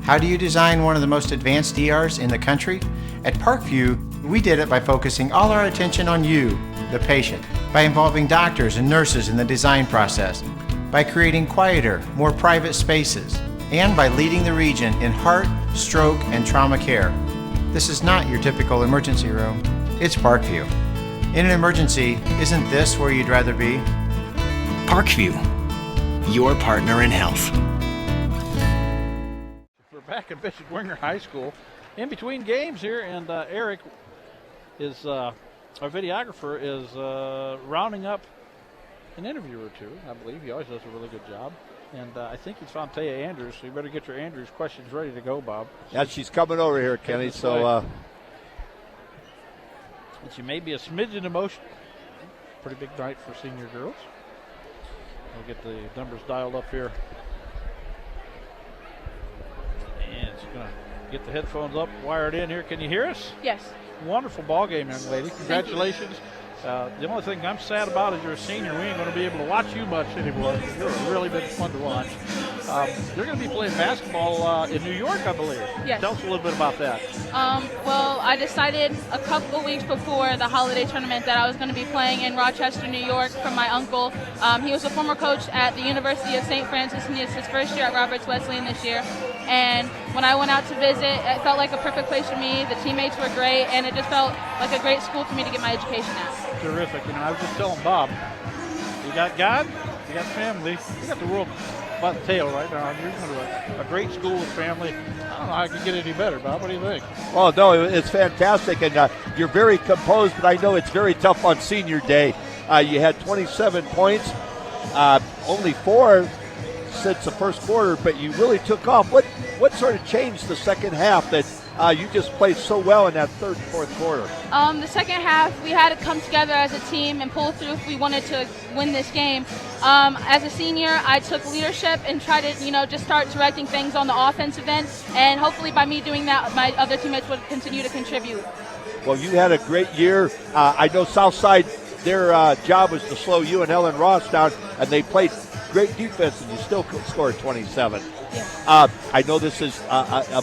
How do you design one of the most advanced ERs in the country? At Parkview, we did it by focusing all our attention on you, the patient, by involving doctors and nurses in the design process, by creating quieter, more private spaces, and by leading the region in heart, stroke, and trauma care. This is not your typical emergency room. It's Parkview. In an emergency, isn't this where you'd rather be? Parkview, your partner in health. We're back at Bishop Dwenger High School in between games here, and Eric is, our videographer, is rounding up an interview or two, I believe. He always does a really good job. And I think he's found Taya Andrews, so you better get your Andrews questions ready to go, Bob. Yeah, she's coming over here, Kenny, so... She may be a smidgen emotional. Pretty big night for senior girls. We'll get the numbers dialed up here. And she's going to get the headphones up, wired in here. Can you hear us? Yes. Wonderful ball game, young lady. Congratulations. The only thing I'm sad about is you're a senior. We ain't going to be able to watch you much anymore. You're really been fun to watch. You're going to be playing basketball in New York, I believe. Yes. Tell us a little bit about that. Well, I decided a couple weeks before the holiday tournament that I was going to be playing in Rochester, New York from my uncle. He was a former coach at the University of St. Francis, and it's his first year at Roberts Wesleyan this year. And when I went out to visit, it felt like a perfect place for me. The teammates were great, and it just felt like a great school for me to get my education at. Terrific. I was just telling Bob, you got God, you got family, you got the world by the tail right now. You're going to a great school with family. I don't know how I can get any better, Bob. What do you think? Oh, no, it's fantastic, and you're very composed, but I know it's very tough on senior day. You had 27 points, only 4 since the first quarter, but you really took off. What sort of changed the second half that you just played so well in that third and fourth quarter? The second half, we had to come together as a team and pull through if we wanted to win this game. As a senior, I took leadership and tried to, just start directing things on the offensive end, and hopefully by me doing that, my other teammates would continue to contribute. Well, you had a great year. I know Southside, their job was to slow you and Ellen Ross down, and they played great defense, and you still scored 27. Yeah. I know this is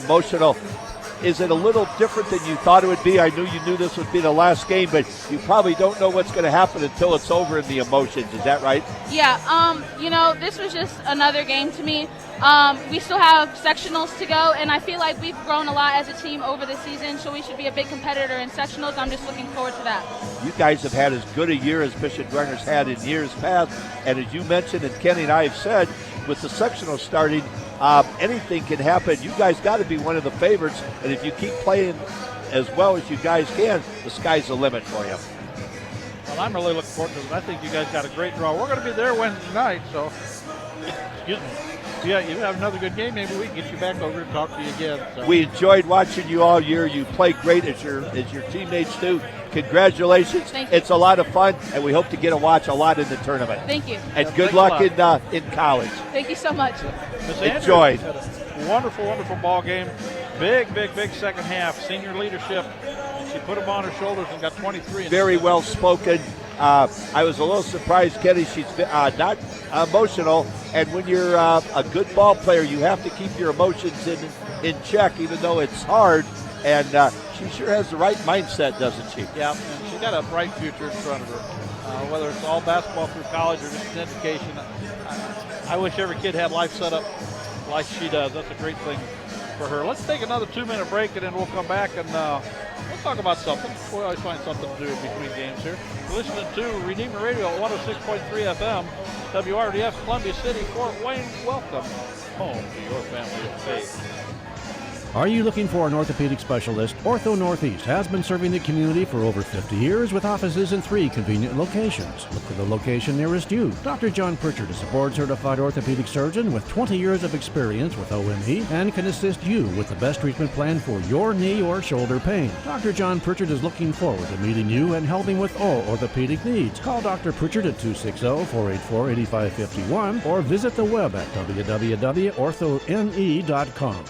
emotional. Is it a little different than you thought it would be? I knew you knew this would be the last game, but you probably don't know what's going to happen until it's over in the emotions. Is that right? Yeah. This was just another game to me. We still have sectionals to go, and I feel like we've grown a lot as a team over the season, so we should be a big competitor in sectionals. I'm just looking forward to that. You guys have had as good a year as Bishop Dwenger's had in years past, and as you mentioned, and Kenny and I have said, with the sectionals starting, anything can happen. You guys got to be one of the favorites, and if you keep playing as well as you guys can, the sky's the limit for you. Well, I'm really looking forward to it. I think you guys got a great draw. We're going to be there Wednesday night, so excuse me. Yeah, you have another good game. Maybe we can get you back over and talk to you again. So. We enjoyed watching you all year. You play great as your teammates do. Congratulations. Thank you. It's a lot of fun, and we hope to get to watch a lot in the tournament. Thank you. And good luck in college. Thank you so much. Enjoy. Wonderful, wonderful ball game. Big second half. Senior leadership. She put them on her shoulders and got 23. Very well spoken. I was a little surprised, Kenny. She's not emotional, and when you're a good ball player, you have to keep your emotions in check, even though it's hard. And she sure has the right mindset, doesn't she? Yeah, and she's got a bright future in front of her. Whether it's all basketball through college or just an education, I wish every kid had life set up like she does. That's a great thing for her. Let's take another 2-minute break, and then we'll come back and we'll talk about something. We always find something to do in between games here. We're listening to Redeemer Radio at 106.3 FM, WRDF, Columbia City, Fort Wayne. Welcome home to your family of faith. Are you looking for an orthopedic specialist? Ortho Northeast has been serving the community for over 50 years with offices in 3 convenient locations. Look for the location nearest you. Dr. John Pritchard is a board-certified orthopedic surgeon with 20 years of experience with OME and can assist you with the best treatment plan for your knee or shoulder pain. Dr. John Pritchard is looking forward to meeting you and helping with all orthopedic needs. Call Dr. Pritchard at 260-484-8551 or visit the web at www.orthone.com.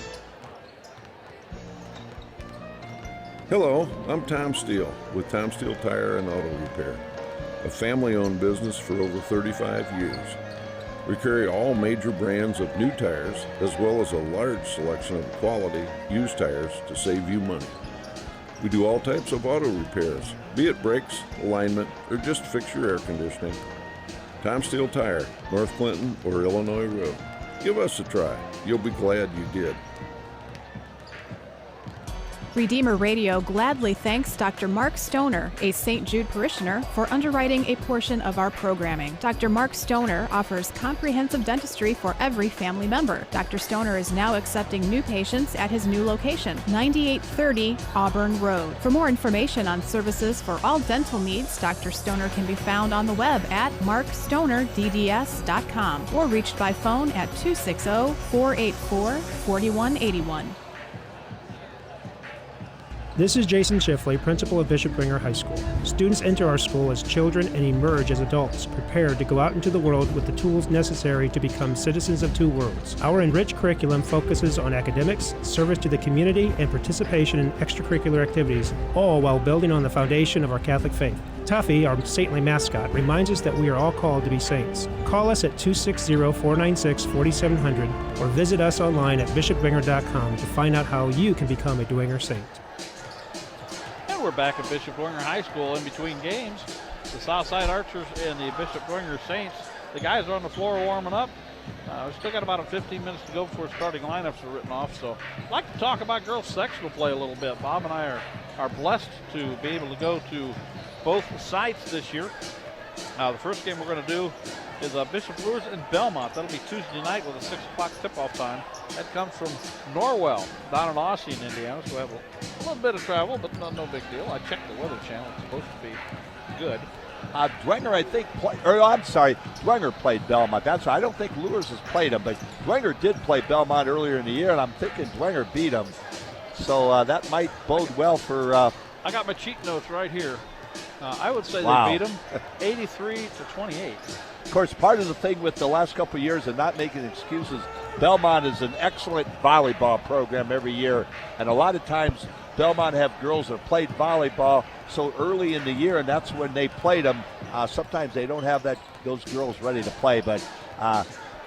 Hello, I'm Tom Steele with Tom Steele Tire and Auto Repair, a family-owned business for over 35 years. We carry all major brands of new tires as well as a large selection of quality used tires to save you money. We do all types of auto repairs, be it brakes, alignment, or just fix your air conditioning. Tom Steele Tire, North Clinton or Illinois Road. Give us a try. You'll be glad you did. Redeemer Radio gladly thanks Dr. Mark Stoner, a St. Jude parishioner, for underwriting a portion of our programming. Dr. Mark Stoner offers comprehensive dentistry for every family member. Dr. Stoner is now accepting new patients at his new location, 9830 Auburn Road. For more information on services for all dental needs, Dr. Stoner can be found on the web at markstonerdds.com or reached by phone at 260-484-4181. This is Jason Schiffley, principal of Bishop Dwenger High School. Students enter our school as children and emerge as adults, prepared to go out into the world with the tools necessary to become citizens of two worlds. Our enriched curriculum focuses on academics, service to the community, and participation in extracurricular activities, all while building on the foundation of our Catholic faith. Tuffy, our saintly mascot, reminds us that we are all called to be saints. Call us at 260-496-4700 or visit us online at bishopdwenger.com to find out how you can become a Dwenger saint. We're back at Bishop Dwenger High School in between games. The Southside Archers and the Bishop Dwenger Saints. The guys are on the floor warming up. We've still got about 15 minutes to go before starting lineups are written off. So I'd like to talk about girls sectional play a little bit. Bob and I are blessed to be able to go to both sites this year. The first game we're going to do is Bishop Luers and Belmont. That'll be Tuesday night with a 6 o'clock tip-off time. That comes from Norwell down in Austin, Indiana. So we have a little bit of travel, but no big deal. I checked the Weather Channel. It's supposed to be good. Dwenger, I think, Dwenger played Belmont. That's right. I don't think Luers has played them, but Dwenger did play Belmont earlier in the year, and I'm thinking Dwenger beat them. So that might bode well for... I got my cheat notes right here. I would say they beat them 83-28. Of course, part of the thing with the last couple of years and not making excuses, Belmont is an excellent volleyball program every year, and a lot of times Belmont have girls that played volleyball so early in the year, and that's when they played them. Sometimes they don't have those girls ready to play, but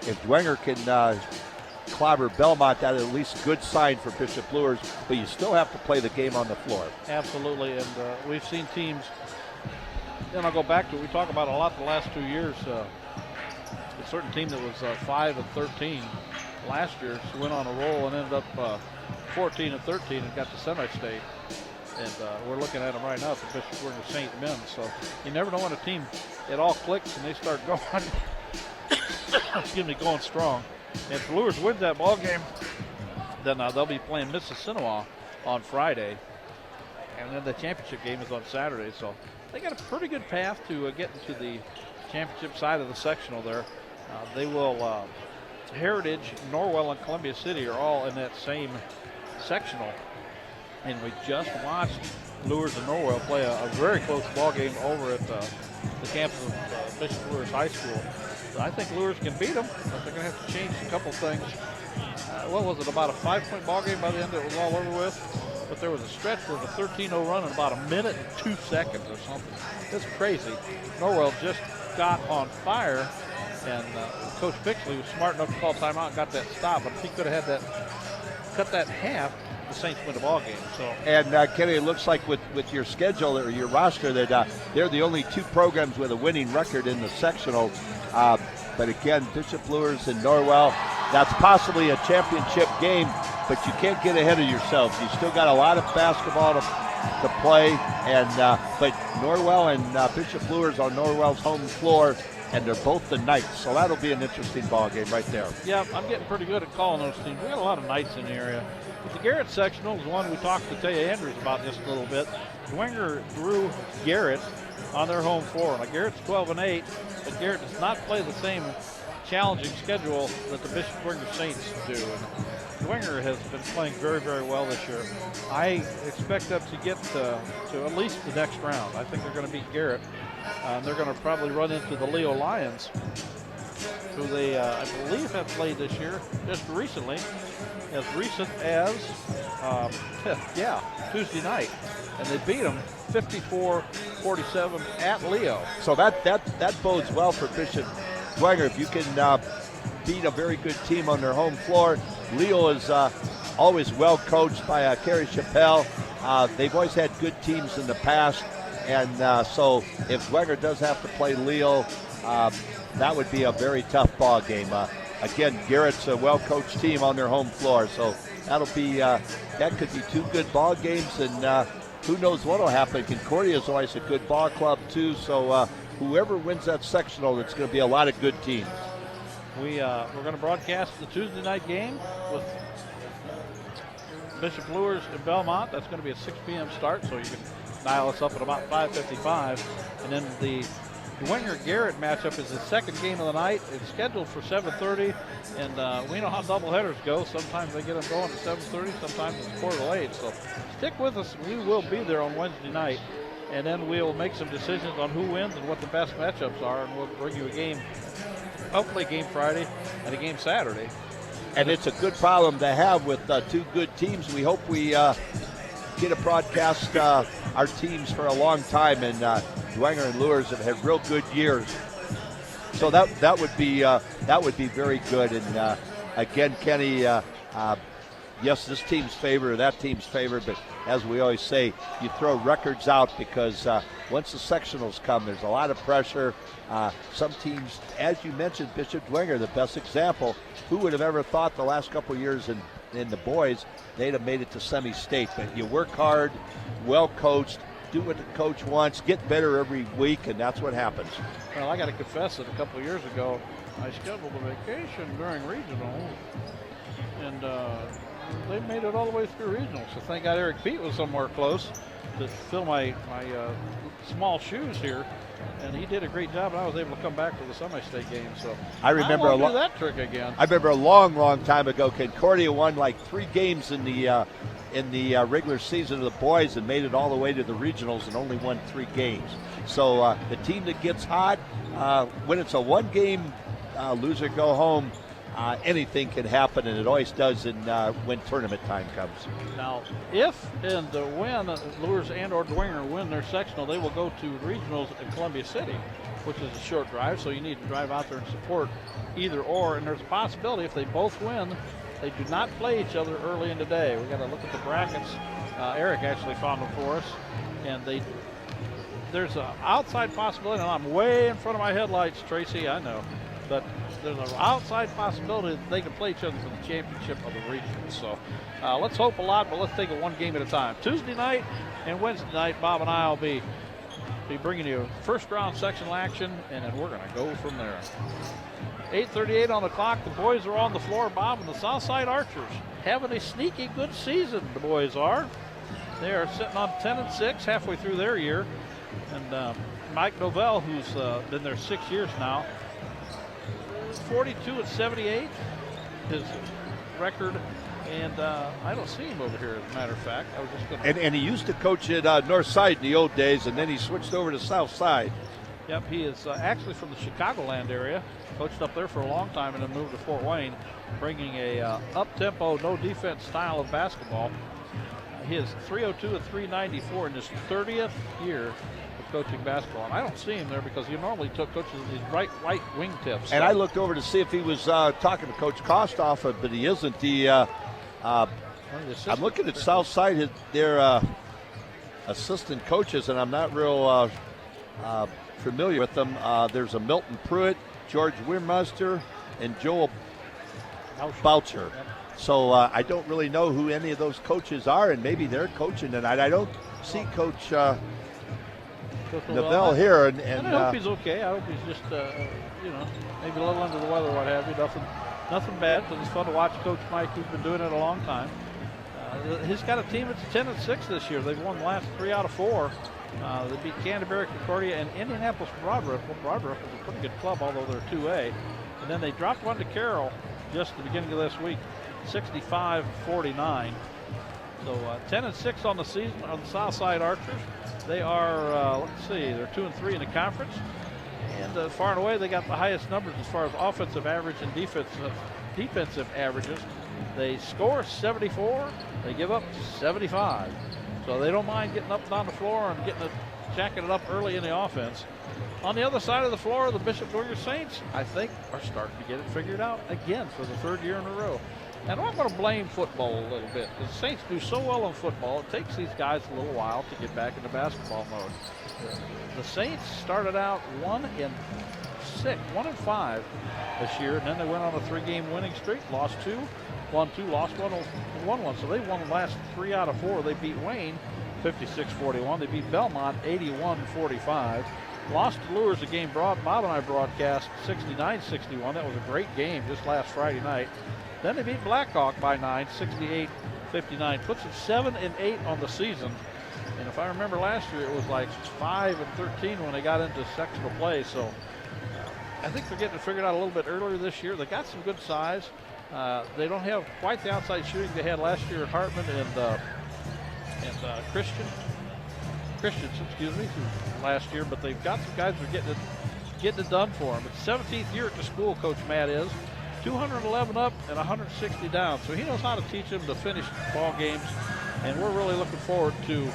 if Dwenger can clobber Belmont, that's at least a good sign for Bishop Luers, but you still have to play the game on the floor. Absolutely, and we've seen teams, and I'll go back to it, we talk about a lot the last 2 years. A certain team that was 5-13 last year went on a roll and ended up 14-13 and got to semi-state. And we're looking at them right now at the Bishop Dwenger St. Men. So you never know when a team, it all clicks and they start going, going strong. And if Luers wins that ball game, then they'll be playing Mississinawa on Friday. And then the championship game is on Saturday. So they got a pretty good path to get into the championship side of the sectional there. They will, Heritage, Norwell, and Columbia City are all in that same sectional. And we just watched Luers and Norwell play a very close ball game over at the campus of Bishop Luers High School. So I think Luers can beat them, but they're going to have to change a couple things. What was it, about a 5-point ball game by the end it was all over with? But there was a stretch where it was a 13-0 run in about a minute and 2 seconds or something. It's crazy. Norwell just got on fire, and Coach Bixley was smart enough to call timeout and got that stop. But if he could have had cut that in half, the Saints win the ball game. So. And Kenny, it looks like with your schedule or your roster that they're the only 2 programs with a winning record in the sectional. But again, Bishop Luers and Norwell, that's possibly a championship game, but you can't get ahead of yourselves. You still got a lot of basketball to play, and but Norwell and Bishop Luers on Norwell's home floor, and they're both the Knights, so that'll be an interesting ball game right there. Yeah, I'm getting pretty good at calling those teams. We got a lot of Knights in the area. But the Garrett sectional is one we talked to Taya Andrews about just a little bit. Dwenger drew Garrett on their home floor. Now Garrett's 12-8, but Garrett does not play the same challenging schedule that the Bishop Dwenger Saints do. And Dwenger has been playing very, very well this year. I expect them to get to at least the next round. I think they're going to beat Garrett. They're going to probably run into the Leo Lions, who they, I believe, have played this year just recently, as recent as, Tuesday night. And they beat them 54-47 at Leo. So that bodes well for Bishop Dwenger, if you can beat a very good team on their home floor. Leo is always well coached by Kerry Chappelle. They've always had good teams in the past, and so if Dwenger does have to play Leo, that would be a very tough ball game. Again, Garrett's a well-coached team on their home floor, so that'll be that could be two good ball games, and who knows what will happen. Concordia is always a good ball club too, so whoever wins that sectional, it's going to be a lot of good teams. We're going to broadcast the Tuesday night game with Bishop Luers and Belmont. That's going to be a 6 p.m. start, so you can dial us up at about 5:55, and then the Dwenger-Garrett matchup is the second game of the night. It's scheduled for 7:30, and we know how doubleheaders go. Sometimes they get them going at 7:30, sometimes it's 7:45. So stick with us. We will be there on Wednesday night, and then we'll make some decisions on who wins and what the best matchups are, and we'll bring you a game, hopefully a game Friday and a game Saturday. And it's a good problem to have with two good teams. We hope we get to broadcast our teams for a long time, and Dwenger and Luers have had real good years, so that would be very good. And again, Kenny, yes, this team's favored, that team's favored, but as we always say, you throw records out because once the sectionals come, there's a lot of pressure. Some teams, as you mentioned, Bishop Dwenger, the best example. Who would have ever thought the last couple of years in the boys they'd have made it to semi-state? But you work hard, well coached, do what the coach wants, get better every week, and that's what happens. Well, I got to confess that a couple of years ago, I scheduled a vacation during regional, and they made it all the way through regional. So thank God Eric Pete was somewhere close to fill my small shoes here, and he did a great job, and I was able to come back for the semi-state game. So I remember do that trick again. I remember a long time ago, Concordia won like 3 games in the regular season of the boys and made it all the way to the regionals and only won 3 games. So the team that gets hot, when it's a 1-game loser go home, anything can happen, and it always does when tournament time comes. Now, if and when Luers and or Dwenger win their sectional, they will go to regionals in Columbia City, which is a short drive, so you need to drive out there and support either or, and there's a possibility if they both win, they do not play each other early in the day. We got to look at the brackets. Eric actually found them for us, and there's an outside possibility, and I'm way in front of my headlights, Tracy, I know, but there's an outside possibility that they can play each other for the championship of the region. So let's hope a lot, but let's take it one game at a time. Tuesday night and Wednesday night, Bob and I will be bringing you first round sectional action, and then we're going to go from there. 8:38 on the clock. The boys are on the floor, Bob, and the Southside Archers having a sneaky good season, the boys are. They are sitting on 10-6 halfway through their year. And Mike Novell, who's been there 6 years now, 42-78, his record, and I don't see him over here, as a matter of fact. I was just going and he used to coach at North Side in the old days, and then he switched over to South Side. Yep, he is actually from the Chicagoland area, coached up there for a long time, and then moved to Fort Wayne, bringing a up-tempo, no-defense style of basketball. He is 302 and 394 in his 30th year of coaching basketball. And I don't see him there because he normally coaches these right wing tips. And I looked over to see if he was talking to Coach Kostoff, but he isn't. I'm looking at Southside, their assistant coaches, and I'm not real familiar with them. There's a Milton Pruitt, George Wimmuster, and Joel Boucher. Yep. So I don't really know who any of those coaches are, and maybe they're coaching tonight. I don't see Coach Novell here. And I hope he's okay. I hope he's just, maybe a little under the weather, what have you. Nothing bad, because it's fun to watch Coach Mike, who's been doing it a long time. He's got a team that's 10-6 this year. They've won the last 3 out of 4. They beat Canterbury, Concordia, and Indianapolis Broadroof. Well, Broadroof is a pretty good club, although they're 2A. And then they dropped one to Carroll just at the beginning of this week, 65-49. So 10-6 on the season on the Southside Archers. They are, let's see, they're 2-3 in the conference. And far and away, they got the highest numbers as far as offensive average and defensive averages. They score 74, they give up 75. So they don't mind getting up and down the floor and getting it jacking it up early in the offense. On the other side of the floor, the Bishop Dwenger Saints, I think, are starting to get it figured out again for the third year in a row. And I'm going to blame football a little bit. The Saints do so well in football, it takes these guys a little while to get back into basketball mode. The Saints started out 1-5 this year, and then they went on a 3-game winning streak, lost 2, won 2, lost 1, won 1. So they won the last 3 out of 4. They beat Wayne 56-41. They beat Belmont 81-45. Lost to Lures, a game Bob and I broadcast 69-61. That was a great game just last Friday night. Then they beat Blackhawk by 9, 68-59. Puts it 7-8 on the season. And if I remember last year, it was like 5-13 when they got into sectional play. So I think they're getting it figured out a little bit earlier this year. They got some good size. They don't have quite the outside shooting they had last year at Hartman and Christensen, last year, but they've got some guys who are getting it done for them. It's 17th year at the school, Coach Matt is. 211 up and 160 down, so he knows how to teach them to finish ball games, and we're really looking forward to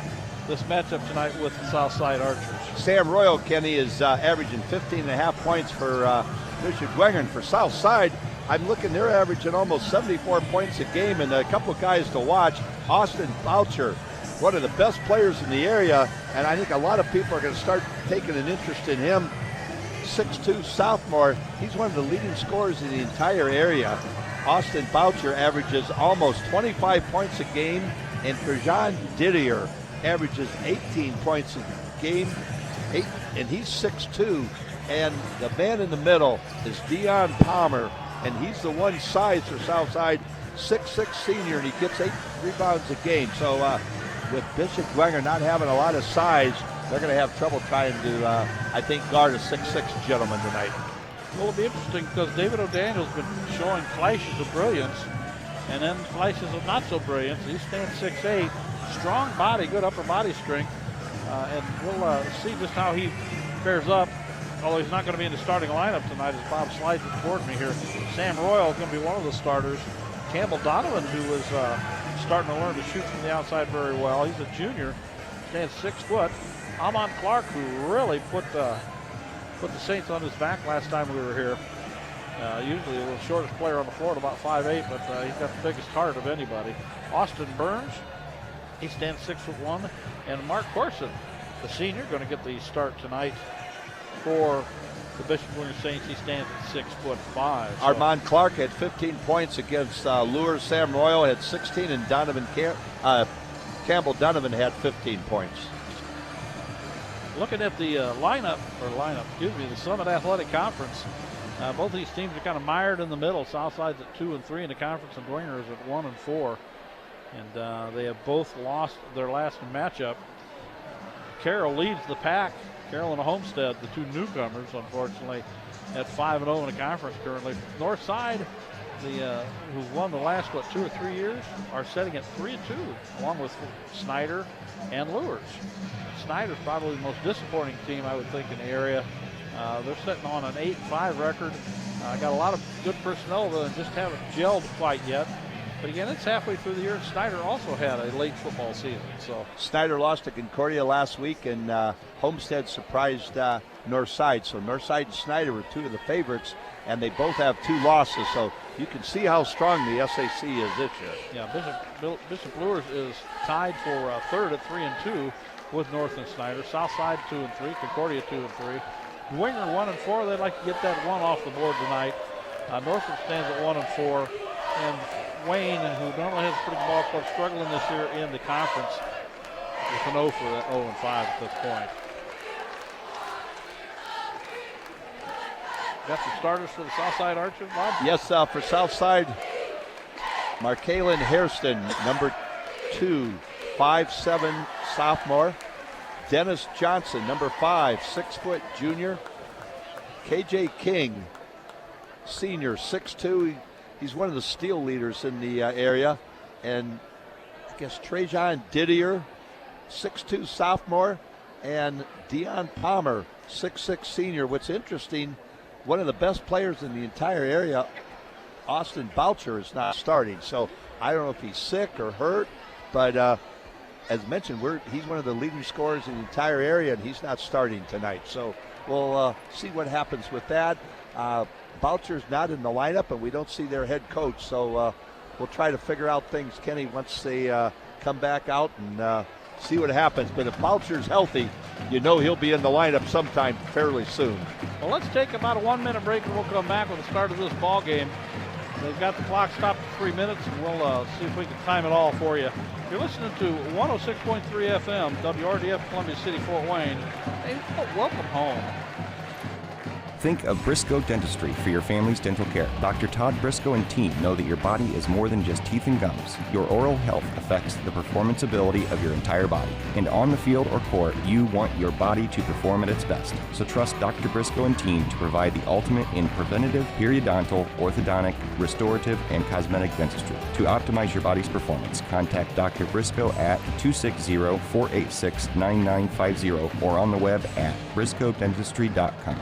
this matchup tonight with the Southside Archers. Sam Royal, Kenny, is averaging 15.5 points for Bishop Dwenger. And for Southside, I'm looking, they're averaging almost 74 points a game, and a couple of guys to watch. Austin Boucher, one of the best players in the area, and I think a lot of people are going to start taking an interest in him. 6'2 sophomore. He's one of the leading scorers in the entire area. Austin Boucher averages almost 25 points a game, and Trajan Didier averages 18 points a game, and he's 6'2. And the man in the middle is Dion Palmer, and he's the one size for Southside, 6'6 senior, and he gets 8 rebounds a game. So with Bishop Dwenger not having a lot of size, they're going to have trouble trying to, I think, guard a 6'6 gentleman tonight. Well, it'll be interesting because David O'Daniel's been showing flashes of brilliance and then flashes of not so brilliance. He stands 6'8", strong body, good upper body strength, and we'll see just how he fares up. Although he's not going to be in the starting lineup tonight, as Bob slides it toward me here. Sam Royal is going to be one of the starters. Campbell Donovan, who was starting to learn to shoot from the outside very well. He's a junior, stands 6 foot. Amon Clark, who really put the Saints on his back last time we were here. Usually the shortest player on the floor at about 5'8", but he's got the biggest heart of anybody. Austin Burns, he stands 6'1", and Mark Corson, the senior, going to get the start tonight for the Bishop Dwenger Saints. He stands at 6'5". So. Armand Clark had 15 points against Lures. Sam Royal had 16, and Campbell Donovan had 15 points. Looking at the the Summit Athletic Conference, both these teams are kind of mired in the middle. Southside's at 2 and 3 in the conference, and Dwenger is at 1 and 4. And they have both lost their last matchup. Carroll leads the pack. Carroll and Homestead, the two newcomers, unfortunately, at 5-0 in the conference currently. Northside, who've won the last 2 or 3 years, are setting at 3-2, along with Snyder and Lures. Snyder's probably the most disappointing team, I would think, in the area. They're sitting on an 8-5 record. Got a lot of good personnel, though, and just haven't gelled quite yet. But again, it's halfway through the year, and Snyder also had a late football season. So Snyder lost to Concordia last week, and Homestead surprised Northside. So Northside and Snyder were 2 of the favorites, and they both have 2 losses. So you can see how strong the SAC is this year. Yeah, Bishop Lures is tied for third at 3 and 2 with North and Snyder. Southside 2 and 3, Concordia 2 and 3. Dwenger 1 and 4. They'd like to get that 1 off the board tonight. Northwood stands at 1 and 4, and Wayne, who normally has a pretty good ball club, struggling this year in the conference with an 0 for that 0 and 5 at this point. Got the starters for the Southside Archers, Bob? Yes, for Southside, Markaylin Hairston, number 2, 5'7" sophomore. Dennis Johnson, number 5, 6 foot junior. KJ King, senior, 6'2". He's one of the steal leaders in the area. And I guess Trajan Didier, 6'2" sophomore. And Dion Palmer, 6'6" senior. What's interesting, one of the best players in the entire area, Austin Boucher, is not starting. So I don't know if he's sick or hurt, but as mentioned, he's one of the leading scorers in the entire area, and he's not starting tonight. So we'll see what happens with that. Boucher's not in the lineup, and we don't see their head coach. So we'll try to figure out things, Kenny, once they come back out and see what happens. But if Boucher's healthy, you know he'll be in the lineup sometime fairly soon. Well, let's take about a 1-minute break, and we'll come back with the start of this ball game. They've got the clock stopped at 3 minutes, and we'll see if we can time it all for you. You're listening to 106.3 FM, WRDF, Columbia City, Fort Wayne. Hey, welcome home. Think of Briscoe Dentistry for your family's dental care. Dr. Todd Briscoe and team know that your body is more than just teeth and gums. Your oral health affects the performance ability of your entire body. And on the field or court, you want your body to perform at its best. So trust Dr. Briscoe and team to provide the ultimate in preventative, periodontal, orthodontic, restorative, and cosmetic dentistry. To optimize your body's performance, contact Dr. Briscoe at 260-486-9950 or on the web at briscoedentistry.com.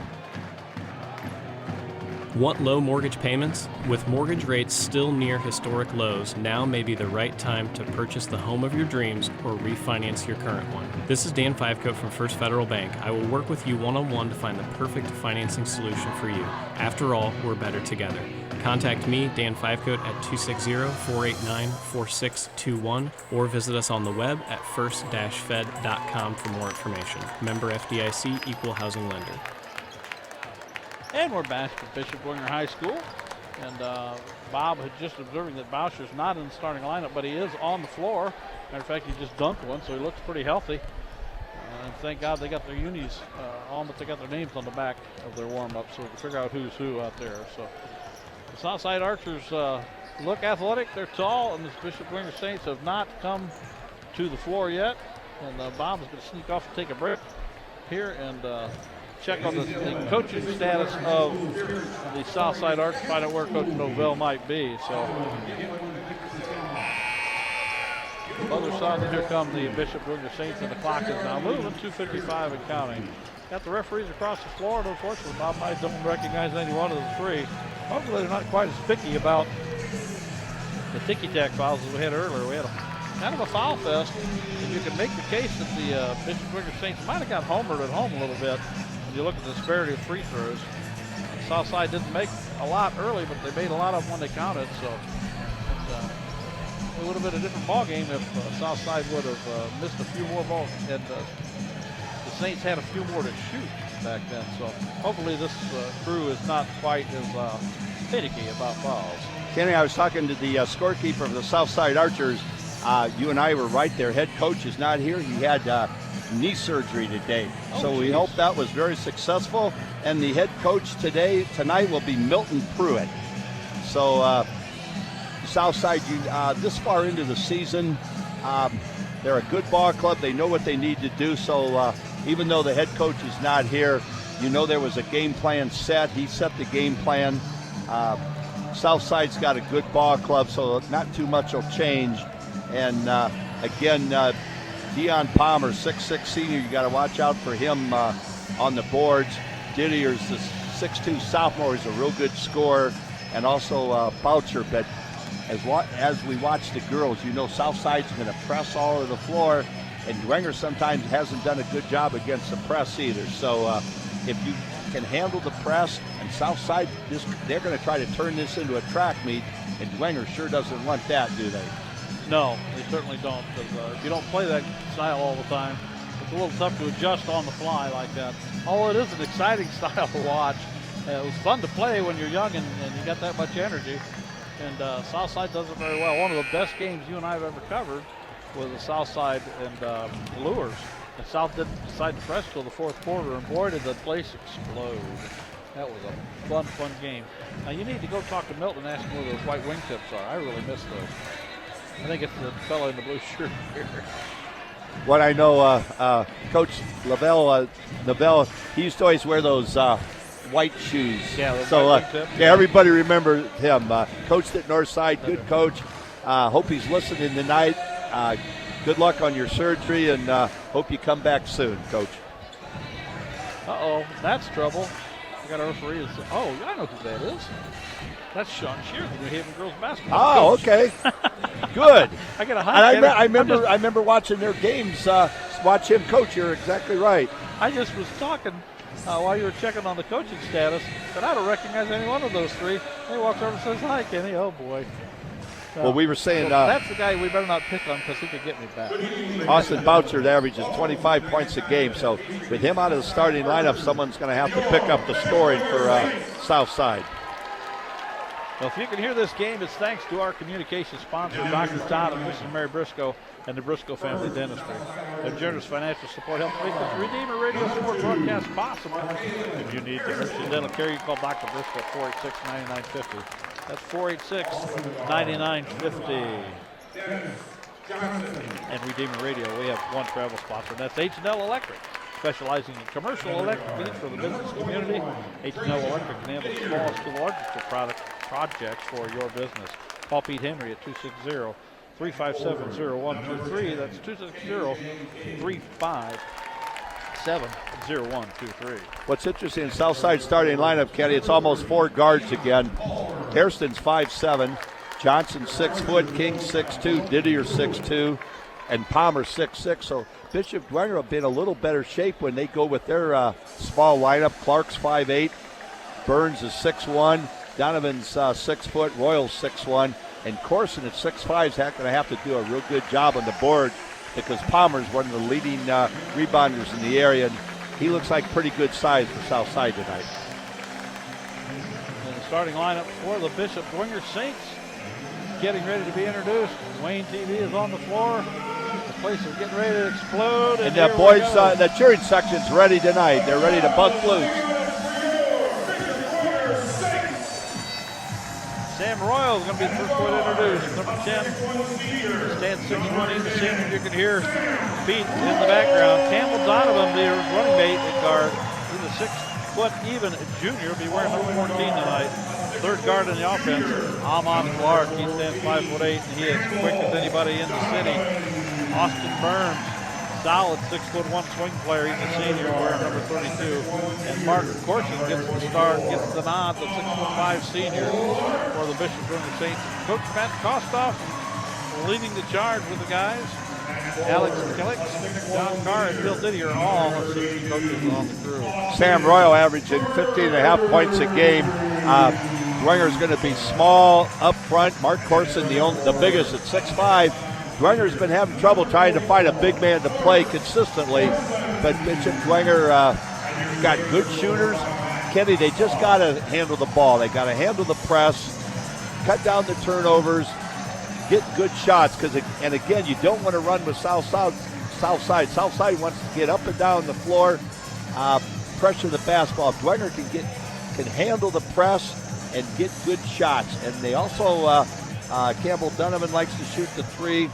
Want low mortgage payments? With mortgage rates still near historic lows, now may be the right time to purchase the home of your dreams or refinance your current one. This is Dan Fivecoat from First Federal Bank. I will work with you one-on-one to find the perfect financing solution for you. After all, we're better together. Contact me, Dan Fivecoat, at 260-489-4621 or visit us on the web at first-fed.com for more information. Member FDIC, Equal Housing Lender. And we're back at Bishop Dwenger High School. And Bob had just observing that Boucher's not in the starting lineup, but he is on the floor. Matter of fact, he just dunked one, so he looks pretty healthy. And thank God they got their unis on, but they got their names on the back of their warm-up, so we can figure out who's who out there. So the Southside Archers look athletic. They're tall, and the Bishop Dwenger Saints have not come to the floor yet. And Bob is going to sneak off and take a break here and check on the coaching status of the Southside Arch, find out where Coach Novell might be. So, other side, here come the Bishop Dwenger Saints, and the clock is now moving, 2:55 and counting. Got the referees across the floor, and unfortunately, Bob Knight don't recognize any one of the three. Hopefully, they're not quite as picky about the ticky-tack fouls as we had earlier. We had kind of a foul fest, and you can make the case that the Bishop Dwenger Saints might have got homered at home a little bit. You look at the disparity of free throws. Southside didn't make a lot early, but they made a lot of them when they counted. So it would have been a different ball game if Southside would have missed a few more balls, and the Saints had a few more to shoot back then. So hopefully this crew is not quite as finicky about fouls. Kenny, I was talking to the scorekeeper of the Southside Archers. You and I were right. Their head coach is not here. He had knee surgery today. So we hope that was very successful. And the head coach tonight will be Milton Pruitt. So Southside, this far into the season, they're a good ball club. They know what they need to do. So even though the head coach is not here, you know there was a game plan set. He set the game plan. Southside's got a good ball club, so not too much will change. And again, Deion Palmer, 6'6" senior, you got to watch out for him on the boards. Didier's the 6'2" sophomore, is a real good scorer, and also Boucher. But as we watch the girls, you know Southside's going to press all over the floor, and Dwenger sometimes hasn't done a good job against the press either. So if you can handle the press, and Southside, they're going to try to turn this into a track meet, and Dwenger sure doesn't want that, do they? No, they certainly don't, because if you don't play that style all the time, it's a little tough to adjust on the fly like that. Although it is an exciting style to watch. It was fun to play when you're young and you got that much energy. And Southside does it very well. One of the best games you and I have ever covered was the Southside and Lures. And South didn't decide to press till the fourth quarter, and boy, did the place explode. That was a fun game. Now you need to go talk to Milton and ask him where those white wingtips are. I really miss those. I think it's the fellow in the blue shirt here. What I know, Coach Novell, he used to always wear those white shoes. Yeah, so everybody remember him. Coached at Northside, good coach. Hope he's listening tonight. Good luck on your surgery, and hope you come back soon, Coach. Uh-oh, that's trouble. I got a referee that said, oh, I know who that is. That's Sean Shear, the New Haven girls basketball coach. Okay. Good. I got a And high. I remember watching their games, watch him coach. You're exactly right. I just was talking while you were checking on the coaching status, but I don't recognize any one of those three. He walks over and says, hi, Kenny. Oh, boy. Well, we were saying that's the guy we better not pick on because he could get me back. Austin Bouchard averages 25 points a game, so with him out of the starting lineup, someone's going to have to pick up the scoring for Southside. Well, if you can hear this game, it's thanks to our communication sponsor, Dr. Todd and Mrs. Mary Briscoe and the Briscoe Family Dentistry. Their generous financial support helps make this Redeemer Radio Sport broadcast possible. If you need emergency dental care, you call Dr. Briscoe at 486-9950. That's 486-9950. And Redeemer Radio, we have one travel sponsor, and that's H&L Electric. Specializing in commercial electric needs for the business community, H&L Electric can handle the smallest to the largest projects for your business. Call Pete Henry at 260-357-0123. That's 260-357-0123. What's interesting in Southside starting lineup, Kenny, it's almost 4 guards again. Hairston's 5'7", Johnson 6 foot, King 6'2", Didier 6'2", and Palmer 6'6". So Bishop Dwenger will be in a little better shape when they go with their small lineup. Clark's 5'8", Burns is 6'1", Donovan's 6 foot, Royal's 6'1", and Corson at 6'5" is going to have to do a real good job on the board because Palmer's one of the leading rebounders in the area, and he looks like pretty good size for Southside tonight. And the starting lineup for the Bishop Dwenger Saints getting ready to be introduced. Wayne TV is on the floor. The place is getting ready to explode. And the boys, the cheering section's ready tonight. They're ready to bust loose. Sam Royal is going to be the first one introduced. Number 10, stands 6'1", he's a senior. You can hear Pete in the background. Campbell Donovan, the running mate at guard. He's a 6 foot even junior. Will be wearing number 14 tonight. Third guard in the offense, Amon Clark. He stands 5'8", and he is quick as anybody in the city. Austin Burns, solid 6'1" swing player. He's a senior wearing number 32. And Mark Corson gets the start, gets the nod, the 6'5" senior for the Bishop Dwenger Saints. Coach Matt Kostoff leading the charge with the guys. Alex Kellick, John Carr, and Bill Didier are all assistant coaches on the crew. Sam Royal averaging 15.5 points a game. Dwenger's going to be small up front. Mark Corson, the biggest at 6'5". Dwenger's been having trouble trying to find a big man to play consistently, but Bishop Dwenger got good shooters. Kenny, they just got to handle the ball. They got to handle the press, cut down the turnovers, get good shots. And again, you don't want to run with Southside. Southside wants to get up and down the floor, pressure the basketball. If Dwenger can handle the press and get good shots. And they also, Campbell Donovan likes to shoot the three.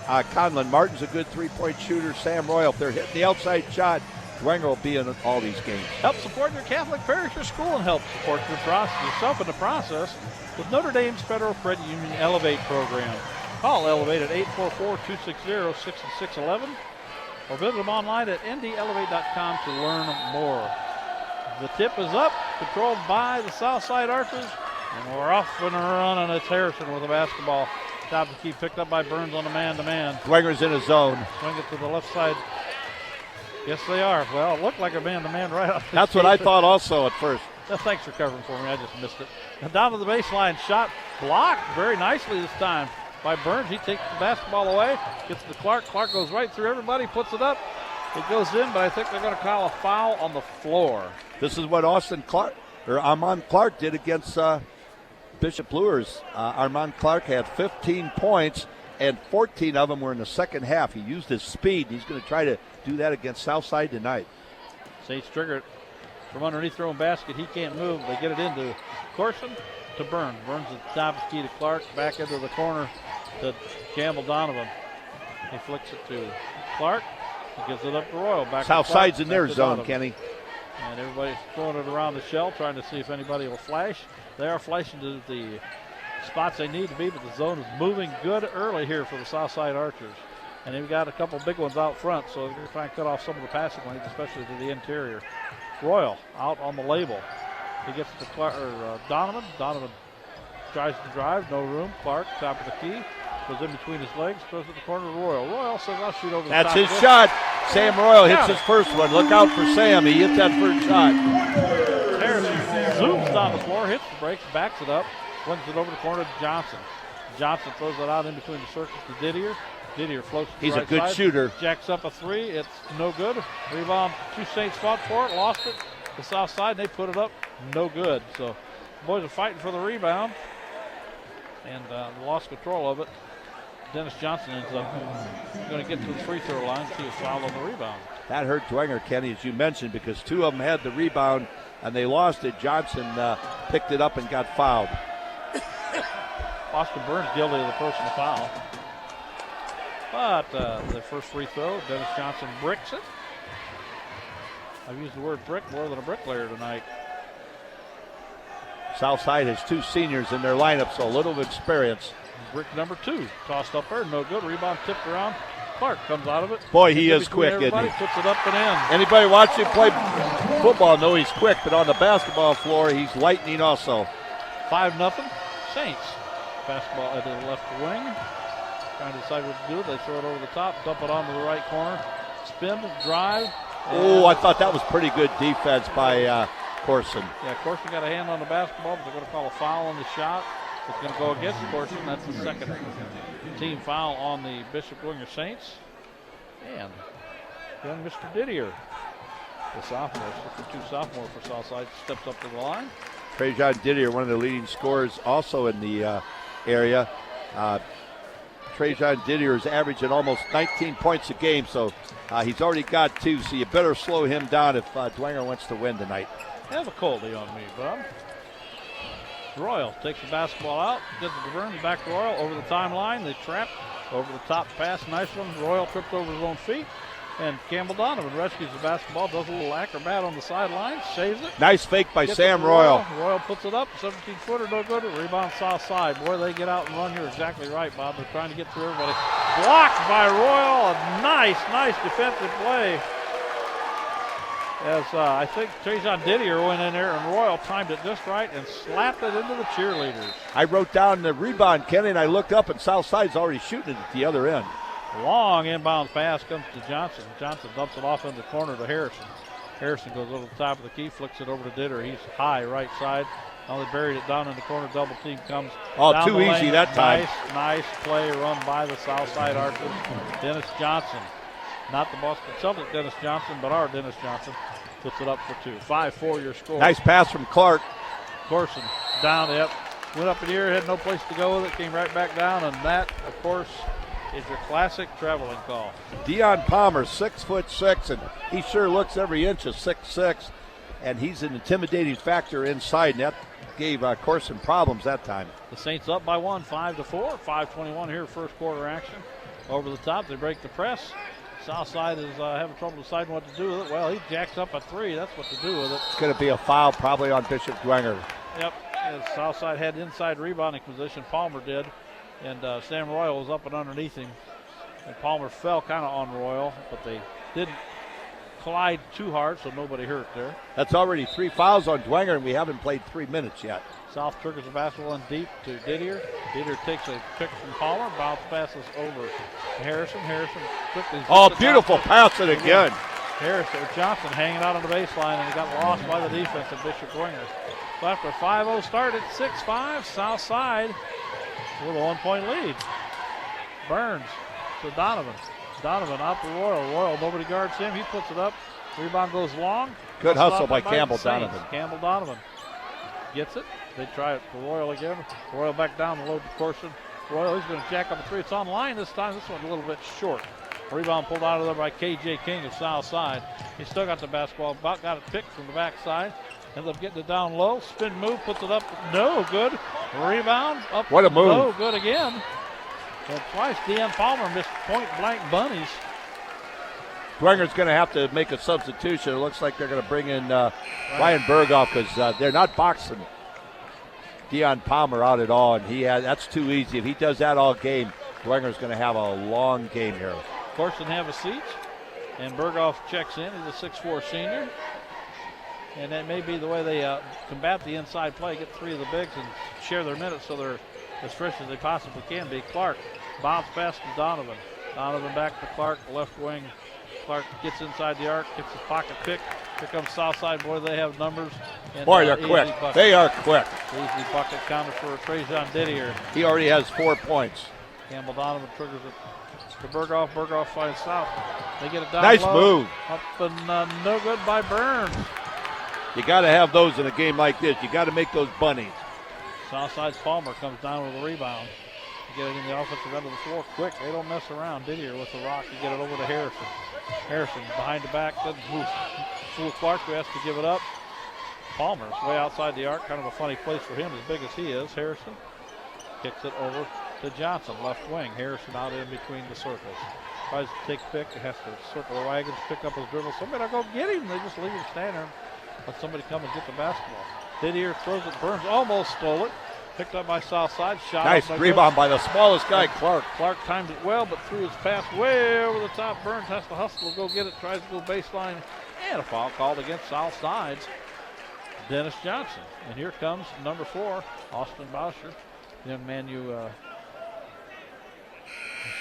Conlon Martin's a good three-point shooter. Sam Royal, if they're hitting the outside shot, Dwenger will be in all these games. Help support your Catholic parish or school and help support yourself in the process with Notre Dame's Federal Credit Union Elevate program. Call Elevate at 844-260-6611 or visit them online at ndelevate.com to learn more. The tip is up, controlled by the Southside Archers, and we're off and running. It's Harrison with the basketball. Top of the key picked up by Burns on a man-to-man. Dwenger's in a zone. Swing it to the left side. Yes, they are. Well, it looked like a man-to-man right off the That's what I thought also at first. Thanks for covering for me. I just missed it. And down to the baseline, shot blocked very nicely this time by Burns. He takes the basketball away, gets to Clark. Clark goes right through everybody, puts it up. It goes in, but I think they're going to call a foul on the floor. This is what Armand Clark did against Bishop Luers. Armand Clark had 15 points, and 14 of them were in the second half. He used his speed. He's going to try to do that against Southside tonight. Saints trigger it from underneath their own basket. He can't move. They get it into Corson to Burns. Burns at the top of the key to Clark. Back into the corner to Campbell Donovan. He flicks it to Clark. He gives it up to Royal. Back Southside's in their zone, Donovan. Kenny. And everybody's throwing it around the shell, trying to see if anybody will flash. They are flashing to the spots they need to be, but the zone is moving good early here for the Southside Archers. And they've got a couple big ones out front, so they're going to try and cut off some of the passing lanes, especially to the interior. Royal out on the label. He gets to Donovan. Donovan tries to drive, no room. Clark, top of the key, goes in between his legs, throws it to the corner to Royal. Royal says, I'll shoot over the top. That's his shot. Sam Royal hits his first one. Look out for Sam. He hits that first shot. Harrison zooms down the floor, hits the brakes, backs it up, wins it over the corner to Johnson. Johnson throws it out in between the circles to Didier. Didier floats to the right side. He's a good shooter. Jacks up a three. It's no good. Rebound. Two Saints fought for it, lost it. The south side, they put it up. No good. So boys are fighting for the rebound and lost control of it. Dennis Johnson ends up going to get to the free throw line. He was fouled on the rebound. That hurt Dwenger, Kenny, as you mentioned, because two of them had the rebound and they lost it. Johnson picked it up and got fouled. Austin Burns guilty of the personal foul. But the first free throw, Dennis Johnson bricks it. I've used the word brick more than a bricklayer tonight. Southside has two seniors in their lineup, so a little experience. Brick number 2, tossed up there, no good. Rebound tipped around. Clark comes out of it. Boy, he is quick, isn't he? Puts it up and in. Anybody watching him play football know he's quick, but on the basketball floor, he's lightning also. 5-0, Saints. Basketball at the left wing. Trying to decide what to do. They throw it over the top, dump it onto the right corner. Spin, drive. Oh, I thought that was pretty good defense by Corson. Yeah, Corson got a hand on the basketball, but they're going to call a foul on the shot. It's going to go against Corson. That's the second team foul on the Bishop Dwenger Saints. And young Mr. Didier, the sophomore, 6'2" sophomore for Southside, steps up to the line. Trajan Didier, one of the leading scorers also in the area. Trajan Didier is averaging almost 19 points a game, so he's already got 2, so you better slow him down if Dwenger wants to win tonight. Have a coldie on me, Bob. Royal takes the basketball out, gets it to Burns, back to Royal, over the timeline, they trap, over the top pass, nice one. Royal tripped over his own feet, and Campbell Donovan rescues the basketball, does a little acrobat on the sideline, saves it. Nice fake by Sam Royal. Royal puts it up, 17-footer, no good. Rebound south side. Boy, they get out and run. You're exactly right, Bob. They're trying to get through everybody. Blocked by Royal. A nice defensive play. As I think Trajan Didier went in there and Royal timed it just right and slapped it into the cheerleaders. I wrote down the rebound, Kenny, and I looked up and Southside's already shooting it at the other end. Long inbound pass comes to Johnson. Johnson dumps it off in the corner to Harrison. Harrison goes over the top of the key, flicks it over to Ditter. He's high right side. Only buried it down in the corner. Double team comes. Oh, too easy that time. Nice play run by the Southside Archers. Dennis Johnson. Not the Boston Celtics Dennis Johnson, but our Dennis Johnson puts it up for 2. 5-4 your score. Nice pass from Clark. Corson down, yep. Went up in the air, had no place to go with it, came right back down, and that, of course, is your classic traveling call. Deion Palmer, 6'6", and he sure looks every inch of 6'6", and he's an intimidating factor inside, and that gave Corson problems that time. The Saints up by 1, 5-4, 5:21 here, first quarter action. Over the top, they break the press. Southside is having trouble deciding what to do with it. Well, he jacks up a 3. That's what to do with it. It's going to be a foul probably on Bishop Dwenger. Yep. As Southside had inside rebounding position. Palmer did. And Sam Royal was up and underneath him. And Palmer fell kind of on Royal, but they didn't collide too hard, so nobody hurt there. That's already 3 fouls on Dwenger, and we haven't played 3 minutes yet. South triggers the basketball in deep to Didier. Didier takes a pick from Palmer, bounce passes over to Harrison. Harrison quickly. Oh, beautiful pass it again. Harrison Johnson hanging out on the baseline, and he got lost by the defense of Bishop Dwenger. So after a 5-0 start at 6-5, Southside with a 1-point lead. Burns to Donovan. Donovan out to Royal. Royal, nobody guards him. He puts it up. Rebound goes long. Good hustle by Campbell Donovan. Campbell Donovan gets it. They try it for Royal again. Royal back down the low to Corson. Royal, he's going to jack up a 3. It's on line this time. This one's a little bit short. Rebound pulled out of there by K.J. King of Southside. He still got the basketball. About got it picked from the backside. Ends up getting it down low. Spin move, puts it up. No good. Rebound. Up. What a move. No good again. And twice Deion Palmer missed point blank bunnies. Dwenger's going to have to make a substitution. It looks like they're going to bring in Ryan Berghoff because they're not boxing Deion Palmer out at all, and that's too easy. If he does that all game, Dwenger's going to have a long game here. Corson have a seat, and Berghoff checks in. He's a 6'4 senior. And that may be the way they combat the inside play, get 3 of the bigs and share their minutes so they're as fresh as they possibly can be. Clark bounce pass to Donovan. Donovan back to Clark, left wing. Clark gets inside the arc, gets his pocket pick. Here comes Southside. Boy, they have numbers. And, boy, they're quick. Bucket. They are quick. Easy bucket counter for Trajan Didier. He already has 4 points. Campbell Donovan triggers it to Berghoff. Berghoff finds South. They get it down Nice low. move. Up and no good by Burns. You got to have those in a game like this. You got to make those bunnies. Southside's Palmer comes down with a rebound. Get it in the offensive end of the floor quick. They don't mess around. Didier with the rock to get it over to Harrison. Harrison behind the back, doesn't move. Fool Clark, who has to give it up. Palmer's way outside the arc, kind of a funny place for him, as big as he is. Harrison kicks it over to Johnson, left wing. Harrison out in between the circles. Tries to take a pick, has to circle the wagons, pick up his dribble. Somebody will go get him. They just leave him standing there. Let somebody come and get the basketball. Didier throws it. Burns almost stole it. Picked up by Southside. Shot. Nice rebound by the smallest guy, Clark. Clark timed it well, but threw his pass way over the top. Burns has to hustle to go get it. Tries to go baseline. And a foul called against Southside's Dennis Johnson. And here comes number 4, Austin Boucher. Young man you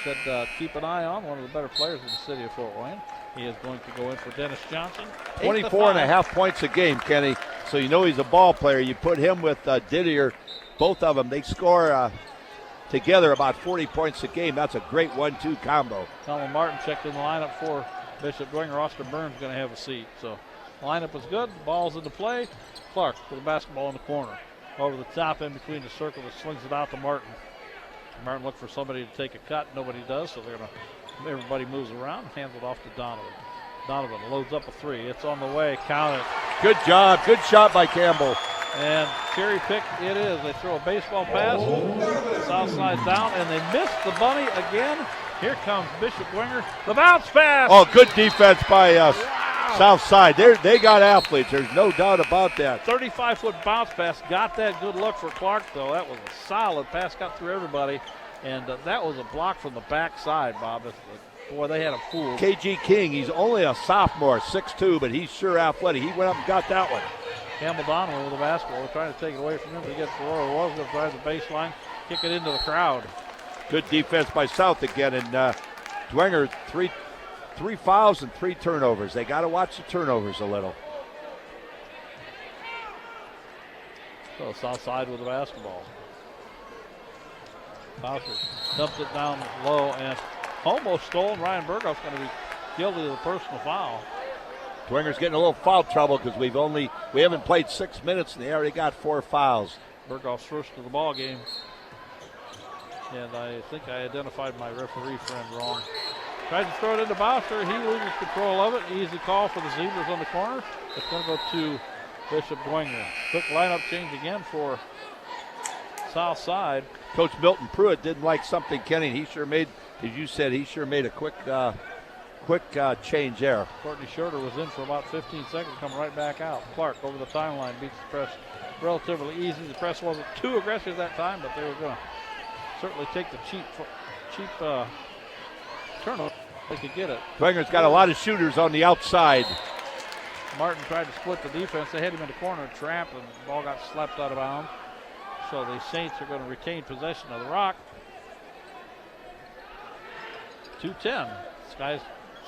said keep an eye on. One of the better players in the city of Fort Wayne. He is going to go in for Dennis Johnson. 24.5 points a game, Kenny. So you know he's a ball player. You put him with Didier. Both of them, they score together about 40 points a game. That's a great 1-2 combo. Colin Martin checked in the lineup for Bishop Dwenger. Austin Burns going to have a seat. So the lineup is good. The ball's into play. Clark with the basketball in the corner. Over the top in between the circle that slings it out to Martin. Martin looked for somebody to take a cut. Nobody does, so everybody moves around. Hands it off to Donovan. Donovan loads up a 3. It's on the way. Count it. Good job. Good shot by Campbell. And cherry pick it is. They throw a baseball pass. Southside down, and they miss the bunny again. Here comes Bishop Dwenger. The bounce pass. Oh, good defense by Southside. They got athletes. There's no doubt about that. 35-foot bounce pass. Got that good look for Clark, though. That was a solid pass. Got through everybody. And that was a block from the backside, Bob. Boy, they had a fool. KG King, he's only a sophomore, 6'2", but he's sure athletic. He went up and got that one. Campbell Donovan with the basketball. We're trying to take it away from him to get Royal was going to drive the baseline, kick it into the crowd. Good defense by South again, and Dwenger, three fouls and 3 turnovers. They got to watch the turnovers a little. So Southside with the basketball. Boucher dumps it down low and almost stolen. Ryan Berghoff's going to be guilty of the personal foul. Dwenger's getting a little foul trouble because we haven't played 6 minutes and they already got 4 fouls. Berghoff's first to the ball game. And I think I identified my referee friend wrong. Tried to throw it into Boucher. He loses control of it. Easy call for the Zebras on the corner. It's going to go to Bishop Dwenger. Quick lineup change again for Southside. Coach Milton Pruitt didn't like something, Kenny. He sure made, as you said, a quick change there. Courtney Schroeder was in for about 15 seconds, coming right back out. Clark over the timeline beats the press relatively easy. The press wasn't too aggressive that time, but they were going to certainly take the cheap turnover. They could get it. Dwenger's got a lot of shooters on the outside. Martin tried to split the defense. They had him in the corner, trapped, and the ball got slapped out of bounds. So the Saints are going to retain possession of the rock. 2:10. This guy's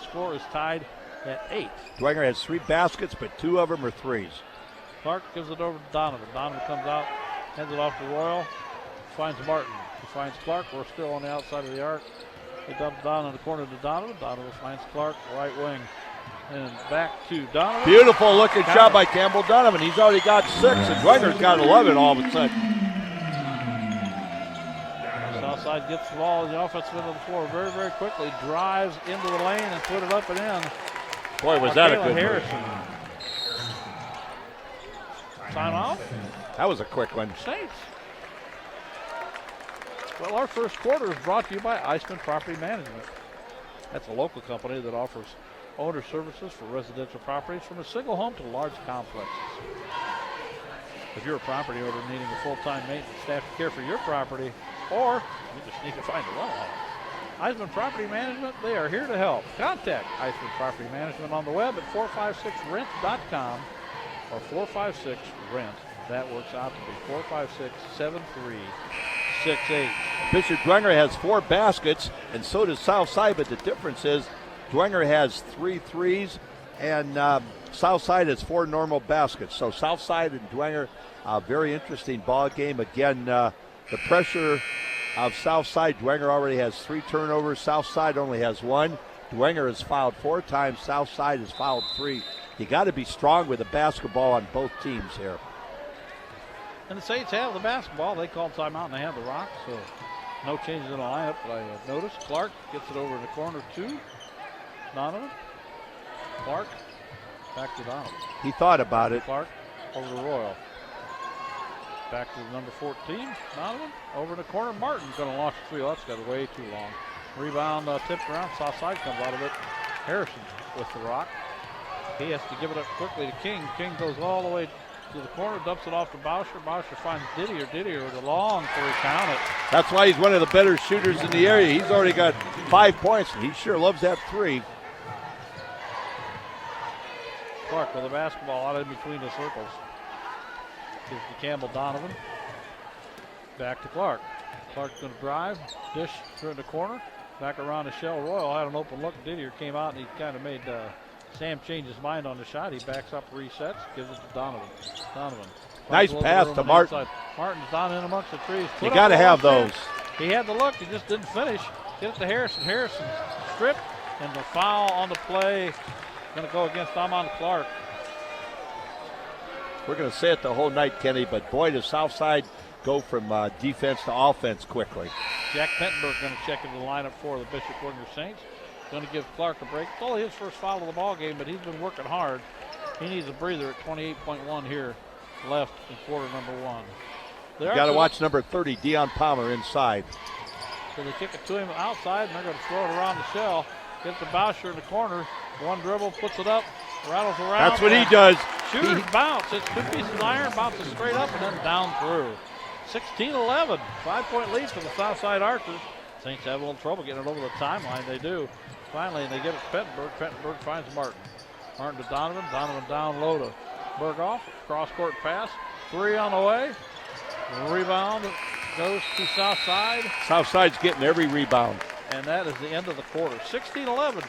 score is tied at 8. Dwenger has 3 baskets, but 2 of them are 3s. Clark gives it over to Donovan. Donovan comes out, hands it off to Royal, finds Martin. He finds Clark. We're still on the outside of the arc. They dump down in the corner to Donovan. Donovan finds Clark, right wing. And back to Donovan. Beautiful looking shot by Campbell Donovan. He's already got 6, and Dwenger's got 11 all of a sudden. Southside gets the ball in the offensive end of the floor very, very quickly. Drives into the lane and put it up and in. Boy, was that a good Harrison. Timeout. That was a quick one. Saints. Well, our first quarter is brought to you by Iceman Property Management. That's a local company that offers owner services for residential properties from a single home to large complexes. If you're a property owner needing a full-time maintenance staff to care for your property, or you just need to find a rental home, Iceman Property Management, they are here to help. Contact Iceman Property Management on the web at 456rent.com or 456 rent. That works out to be 456-7368. Bishop Dwenger has 4 baskets, and so does Southside, but the difference is Dwenger has 3 threes, and Southside has 4 normal baskets. So Southside and Dwenger, a very interesting ball game. Again, the pressure of Southside, Dwenger already has 3 turnovers. Southside only has 1. Dwenger has fouled 4 times. Southside has fouled 3. You got to be strong with the basketball on both teams here. And the Saints have the basketball. They called timeout and they have the rock, so no changes in the lineup. But I noticed Clark gets it over in the corner to Donovan. Clark back to Donovan. He thought about it. Clark over to Royal. Back to the number 14, Donovan. Over in the corner, Martin's going to launch a 3. Oh, that's got way too long. Rebound tipped around. Southside comes out of it. Harrison with the rock. He has to give it up quickly to King. King goes all the way to the corner, dumps it off to Boucher. Boucher finds Didier. Didier with a long 3, count it. That's why he's one of the better shooters in the area. He's already got 5 points, and he sure loves that 3. Clark with the basketball out in between the circles. Gives to Campbell Donovan. Back to Clark. Clark's going to drive. Dish through the corner. Back around to Shell. Royal had an open look. Didier came out and he kind of made Sam change his mind on the shot. He backs up, resets, gives it to Donovan. Donovan. Nice pass to Martin. Martin's down in amongst the trees. You got to have those. He had the look. He just didn't finish. Get it to Harrison. Harrison stripped, and the foul on the play going to go against Amon Clark. We're going to say it the whole night, Kenny, but boy, does Southside go from defense to offense quickly. Jack Pettenberg going to check into the lineup for the Bishop Dwenger Saints. Going to give Clark a break. It's only his first foul of the ball game, but he's been working hard. He needs a breather at 28.1 here left in quarter number 1. You got to watch number 30, Deion Palmer, inside. So they kick it to him outside, and they're going to throw it around the shell. Get to Boucher in the corner. One dribble, puts it up, rattles around. That's what he does. Shooters bounce. It's 2 pieces of iron, bounces straight up and then down through. 16-11, 5-point lead for the Southside Archers. Saints have a little trouble getting it over the timeline. They do. Finally, they get it to Pettenberg. Pettenberg finds Martin. Martin to Donovan. Donovan down low to Berghoff. Cross-court pass. 3 on the way. Rebound goes to Southside. Southside's getting every rebound. And that is the end of the quarter. 16-11.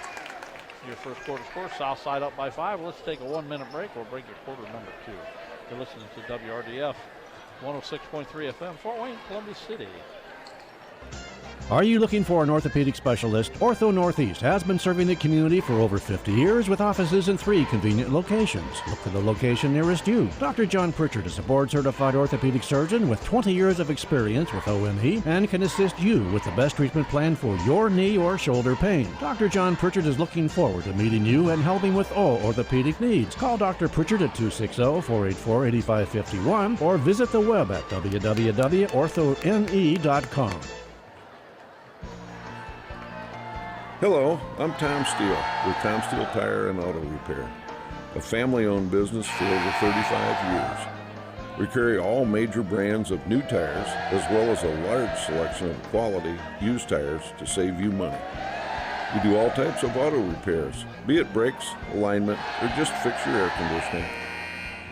Your first quarter score. Southside up by 5. Let's take a 1-minute break. We'll bring you quarter number 2. You're listening to WRDF 106.3 FM, Fort Wayne, Columbia City. Are you looking for an orthopedic specialist? Ortho Northeast has been serving the community for over 50 years with offices in 3 convenient locations. Look for the location nearest you. Dr. John Pritchard is a board-certified orthopedic surgeon with 20 years of experience with OME and can assist you with the best treatment plan for your knee or shoulder pain. Dr. John Pritchard is looking forward to meeting you and helping with all orthopedic needs. Call Dr. Pritchard at 260-484-8551 or visit the web at www.orthone.com. Hello, I'm Tom Steele with Tom Steele Tire and Auto Repair, a family-owned business for over 35 years. We carry all major brands of new tires as well as a large selection of quality used tires to save you money. We do all types of auto repairs, be it brakes, alignment, or just fix your air conditioning.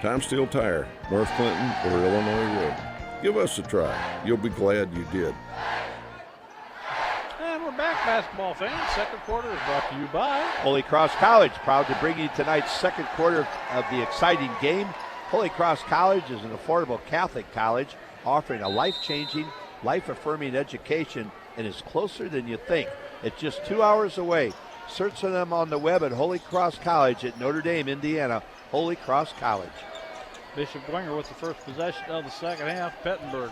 Tom Steele Tire, North Clinton or Illinois Road. Give us a try. You'll be glad you did. Back, basketball fans. Second quarter is brought to you by Holy Cross College, proud to bring you tonight's second quarter of the exciting game. Holy Cross College is an affordable Catholic college offering a life-changing, life-affirming education and is closer than you think. It's just 2 hours away. Search for them on the web at Holy Cross College at Notre Dame, Indiana. Holy Cross College. Bishop Dwenger with the first possession of the second half. Pettenberg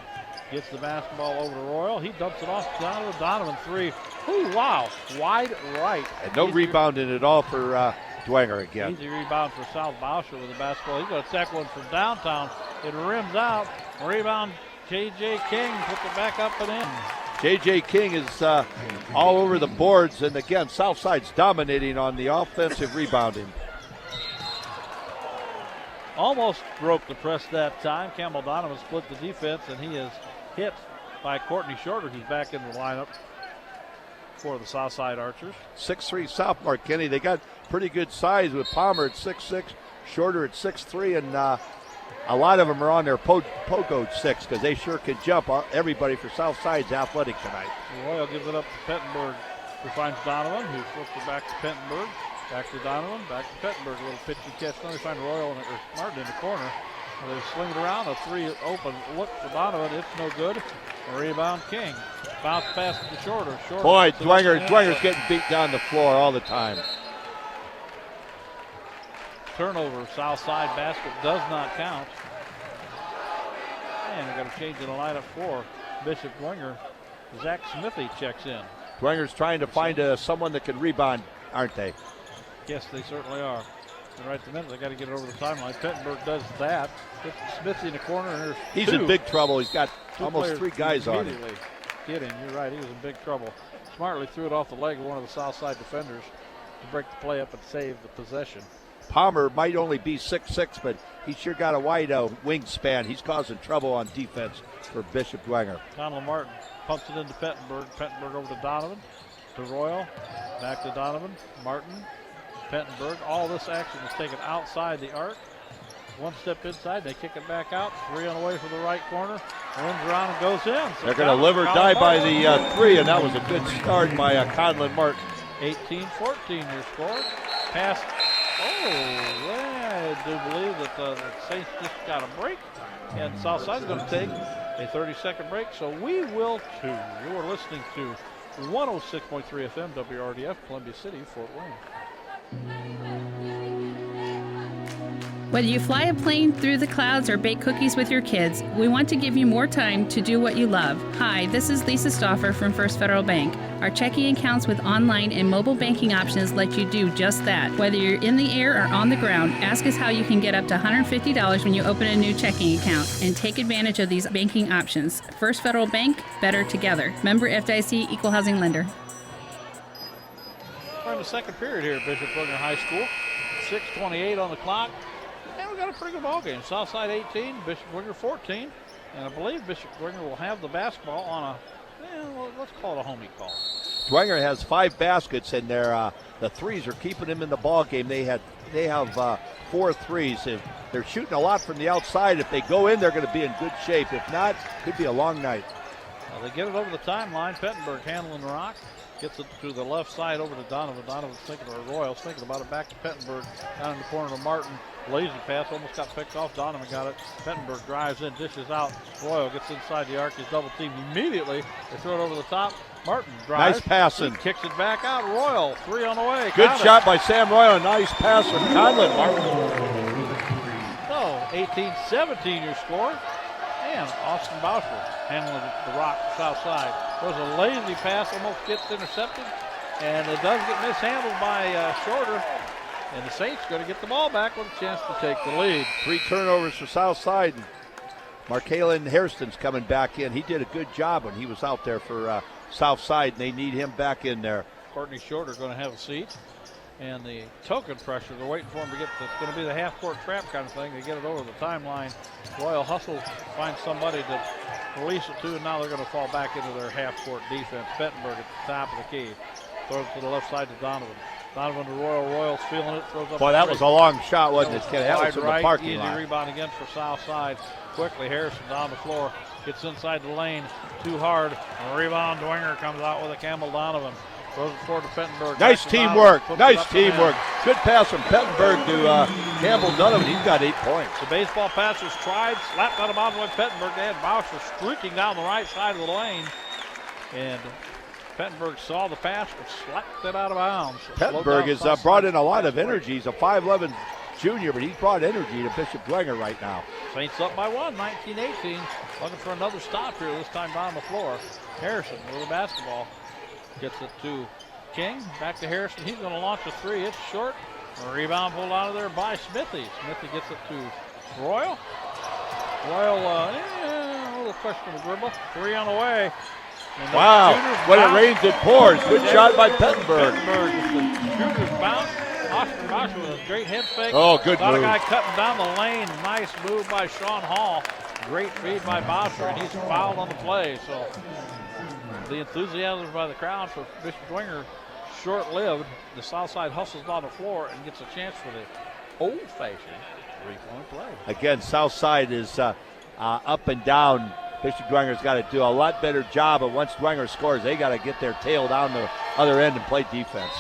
gets the basketball over to Royal. He dumps it off to Donovan. Donovan 3. Ooh, wow. Wide right. And no rebounding at all for Dwenger again. Easy rebound for South Boucher with the basketball. He's going to attack one from downtown. It rims out. Rebound, J.J. King puts it back up and in. J.J. King is all over the boards. And again, Southside's dominating on the offensive rebounding. Almost broke the press that time. Campbell Donovan split the defense, and he is hit by Courtney Shorter, who's back in the lineup for the Southside Archers. 6'3" sophomore, Kenny. They got pretty good size with Palmer at 6'6", shorter at 6'3", and a lot of them are on their pogo 6 because they sure can jump. Everybody for Southside's athletic tonight. Royal gives it up to Pettenberg, who finds Donovan, who flips it back to Pettenberg. Back to Donovan, back to Pettenberg. A little pitch and catch. Then they find Royal or Martin in the corner. They sling it around. A 3 open look for Donovan. It's no good. A rebound, King. Bounce pass to the shorter. Boy, Dwenger's getting beat down the floor all the time. Turnover. Southside basket does not count. And we're going to change the lineup for Bishop Dwenger. Zach Smithy checks in. Dwenger's trying to find someone that can rebound, aren't they? Yes, they certainly are. And right at the minute, they got to get it over the timeline. Pettenberg does that. Gets Smithy in the corner. And he's in big trouble. He's got almost 3 guys on him. Get him. You're right. He was in big trouble. Smartly threw it off the leg of one of the Southside defenders to break the play up and save the possession. Palmer might only be 6'6", but he sure got a wide wingspan. He's causing trouble on defense for Bishop Dwenger. Donald Martin pumps it into Pettenberg. Pettenberg over to Donovan. To Royal. Back to Donovan. Martin. Pettenberg. All this action is taken outside the arc. One step inside. They kick it back out. 3 on the way for the right corner. Runs around and goes in. So they're going to live or die by the 3, and that was a good start by Conlon Martin. 18-14 your score. Pass. Oh, I do believe that the Saints just got a break. And Southside's going to take a 30-second break, so we will too. You are listening to 106.3 FM WRDF, Columbia City, Fort Wayne. Whether you fly a plane through the clouds or bake cookies with your kids, we want to give you more time to do what you love. Hi, this is Lisa Stauffer from First Federal Bank. Our checking accounts with online and mobile banking options let you do just that. Whether you're in the air or on the ground, ask us how you can get up to $150 when you open a new checking account and take advantage of these banking options. First Federal Bank, better together. Member FDIC, Equal Housing Lender. We're in the second period here at Bishop Dwenger High School. 6:28 on the clock. And we got a pretty good ball game. Southside 18, Bishop Dwenger 14. And I believe Bishop Dwenger will have the basketball on let's call it a homie call. Dwenger has 5 baskets, and the threes are keeping him in the ball game. They have 4 threes. If they're shooting a lot from the outside, if they go in, they're going to be in good shape. If not, could be a long night. They get it over the timeline. Pettenberg handling the rock. Gets it to the left side over to Donovan. Donovan's thinking, or Royal's thinking about it, back to Pettenberg. Down in the corner to Martin. Lazy pass, almost got picked off. Donovan got it. Pettenberg drives in, dishes out. Royal gets inside the arc. He's double teamed immediately. They throw it over the top. Martin drives. Nice passing. Kicks it back out. Royal, 3 on the way. Good shot by Sam Royal. Nice pass from Conlon Martin. So, 18-17 your score. And Austin Boucher handling the rock south side. Was a lazy pass, almost gets intercepted. And it does get mishandled by Shorter. And the Saints going to get the ball back with a chance to take the lead. 3 turnovers for Southside. Markalen Hairston's coming back in. He did a good job when he was out there for Southside, and they need him back in there. Courtney Shorter going to have a seat. And the token pressure, they're waiting for him to get, it's going to be the half-court trap kind of thing. They get it over the timeline. Royal hustles, finds somebody to release it to, and now they're going to fall back into their half-court defense. Pettenberg at the top of the key. Throws it to the left side to Donovan. Donovan to Royal. Royal's feeling it. Throws up. Boy, that was a long shot, wasn't it? That was in the right, parking lot. Easy rebound again for Southside. Quickly, Harrison down the floor. Gets inside the lane. Too hard. A rebound. Dwenger comes out with a Campbell Donovan. Throws it forward to Pettenberg. Nice teamwork. Nice teamwork. Good pass from Pettenberg to Campbell Donovan. He's got 8 points. The baseball pass was tried. Slapped out of bounds by Pettenberg. They had Boucher streaking down the right side of the lane. And Pettenberg saw the pass and slapped it out of bounds. Pettenberg has brought in a lot of energy. He's a 5'11 junior, but he's brought energy to Bishop Dwenger right now. Saints up by 1, 19-18. Looking for another stop here, this time down the floor. Harrison with the basketball. Gets it to King. Back to Harrison. He's going to launch a 3. It's short. A rebound pulled out of there by Smithy. Smithy gets it to Royal. Royal, a little questionable dribble. 3 on the way. Wow, when it rains, it pours. Good shot by Pettenberg. Pettenberg with the shooter's bounce. Austin Boucher with a great head fake. Oh, good move. A guy cutting down the lane. Nice move by Sean Hall. Great feed by Boucher, and he's fouled on the play. So the enthusiasm by the crowd for Bishop Dwenger short-lived. The Southside hustles down the floor and gets a chance for the old-fashioned three-point play. Again, Southside is up and down. Bishop Dwenger's got to do a lot better job, but once Dwenger scores, they got to get their tail down the other end and play defense.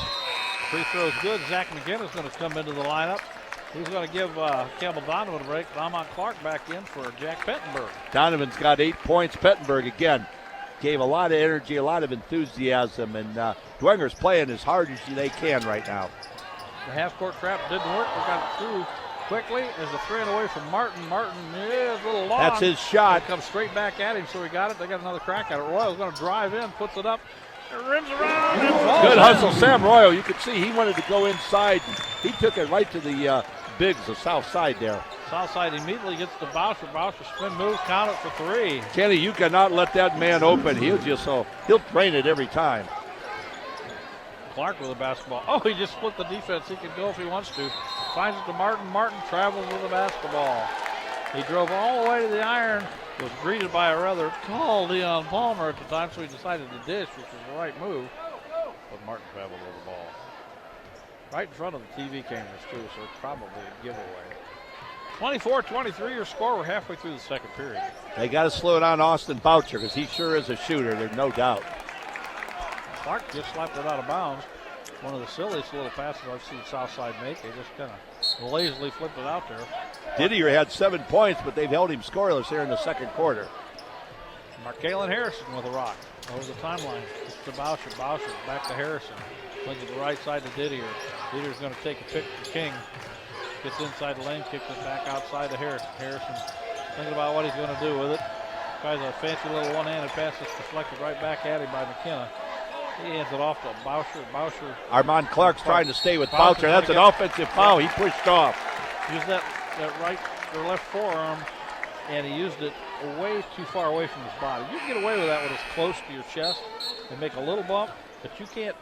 Free throw's good. Zach McGinnis going to come into the lineup. He's going to give Campbell Donovan a break. Amon Clark back in for Jack Pettenberg. Donovan's got 8 points. Pettenberg, again, gave a lot of energy, a lot of enthusiasm, and Dwenger's playing as hard as they can right now. The half-court trap didn't work. We got it through quickly. There's a 3 and away from Martin. Martin is a little long. That's his shot. It comes straight back at him, so he got it. They got another crack at it. Royal's going to drive in, puts it up. It rims around and falls. Good hustle, Sam Royal. You could see he wanted to go inside. He took it right to the bigs, the south side there. Southside immediately gets to Boucher. Boucher spin moves, count it for 3. Kenny, you cannot let that man open. He'll drain it every time. Clark with the basketball. Oh, he just split the defense. He can go if he wants to. Finds it to Martin. Martin travels with the basketball. He drove all the way to the iron. Was greeted by a rather tall Leon Palmer at the time, so he decided to dish, which was the right move. But Martin traveled with the ball. Right in front of the TV cameras, too, so it's probably a giveaway. 24-23 your score. We're halfway through the second period. They got to slow down Austin Boucher because he sure is a shooter. There's no doubt. Clark just slapped it out of bounds. One of the silliest little passes I've seen Southside make. They just kind of lazily flipped it out there. Didier had 7 points, but they've held him scoreless here in the second quarter. Markalen Harrison with a rock over the timeline. It's to Boucher. Boucher back to Harrison. Swings it to the right side to Didier. Didier's going to take a pick to King. Gets inside the lane, kicks it back outside to Harrison. Harrison thinking about what he's going to do with it. Tries a fancy little one-handed pass that's deflected right back at him by McKenna. He hands it off to Boucher. Boucher. Armand Clark's trying to stay with Boucher. That's an offensive foul. He pushed off. Used that right or left forearm, and he used it way too far away from his body. You can get away with that when it's close to your chest and make a little bump, but you can't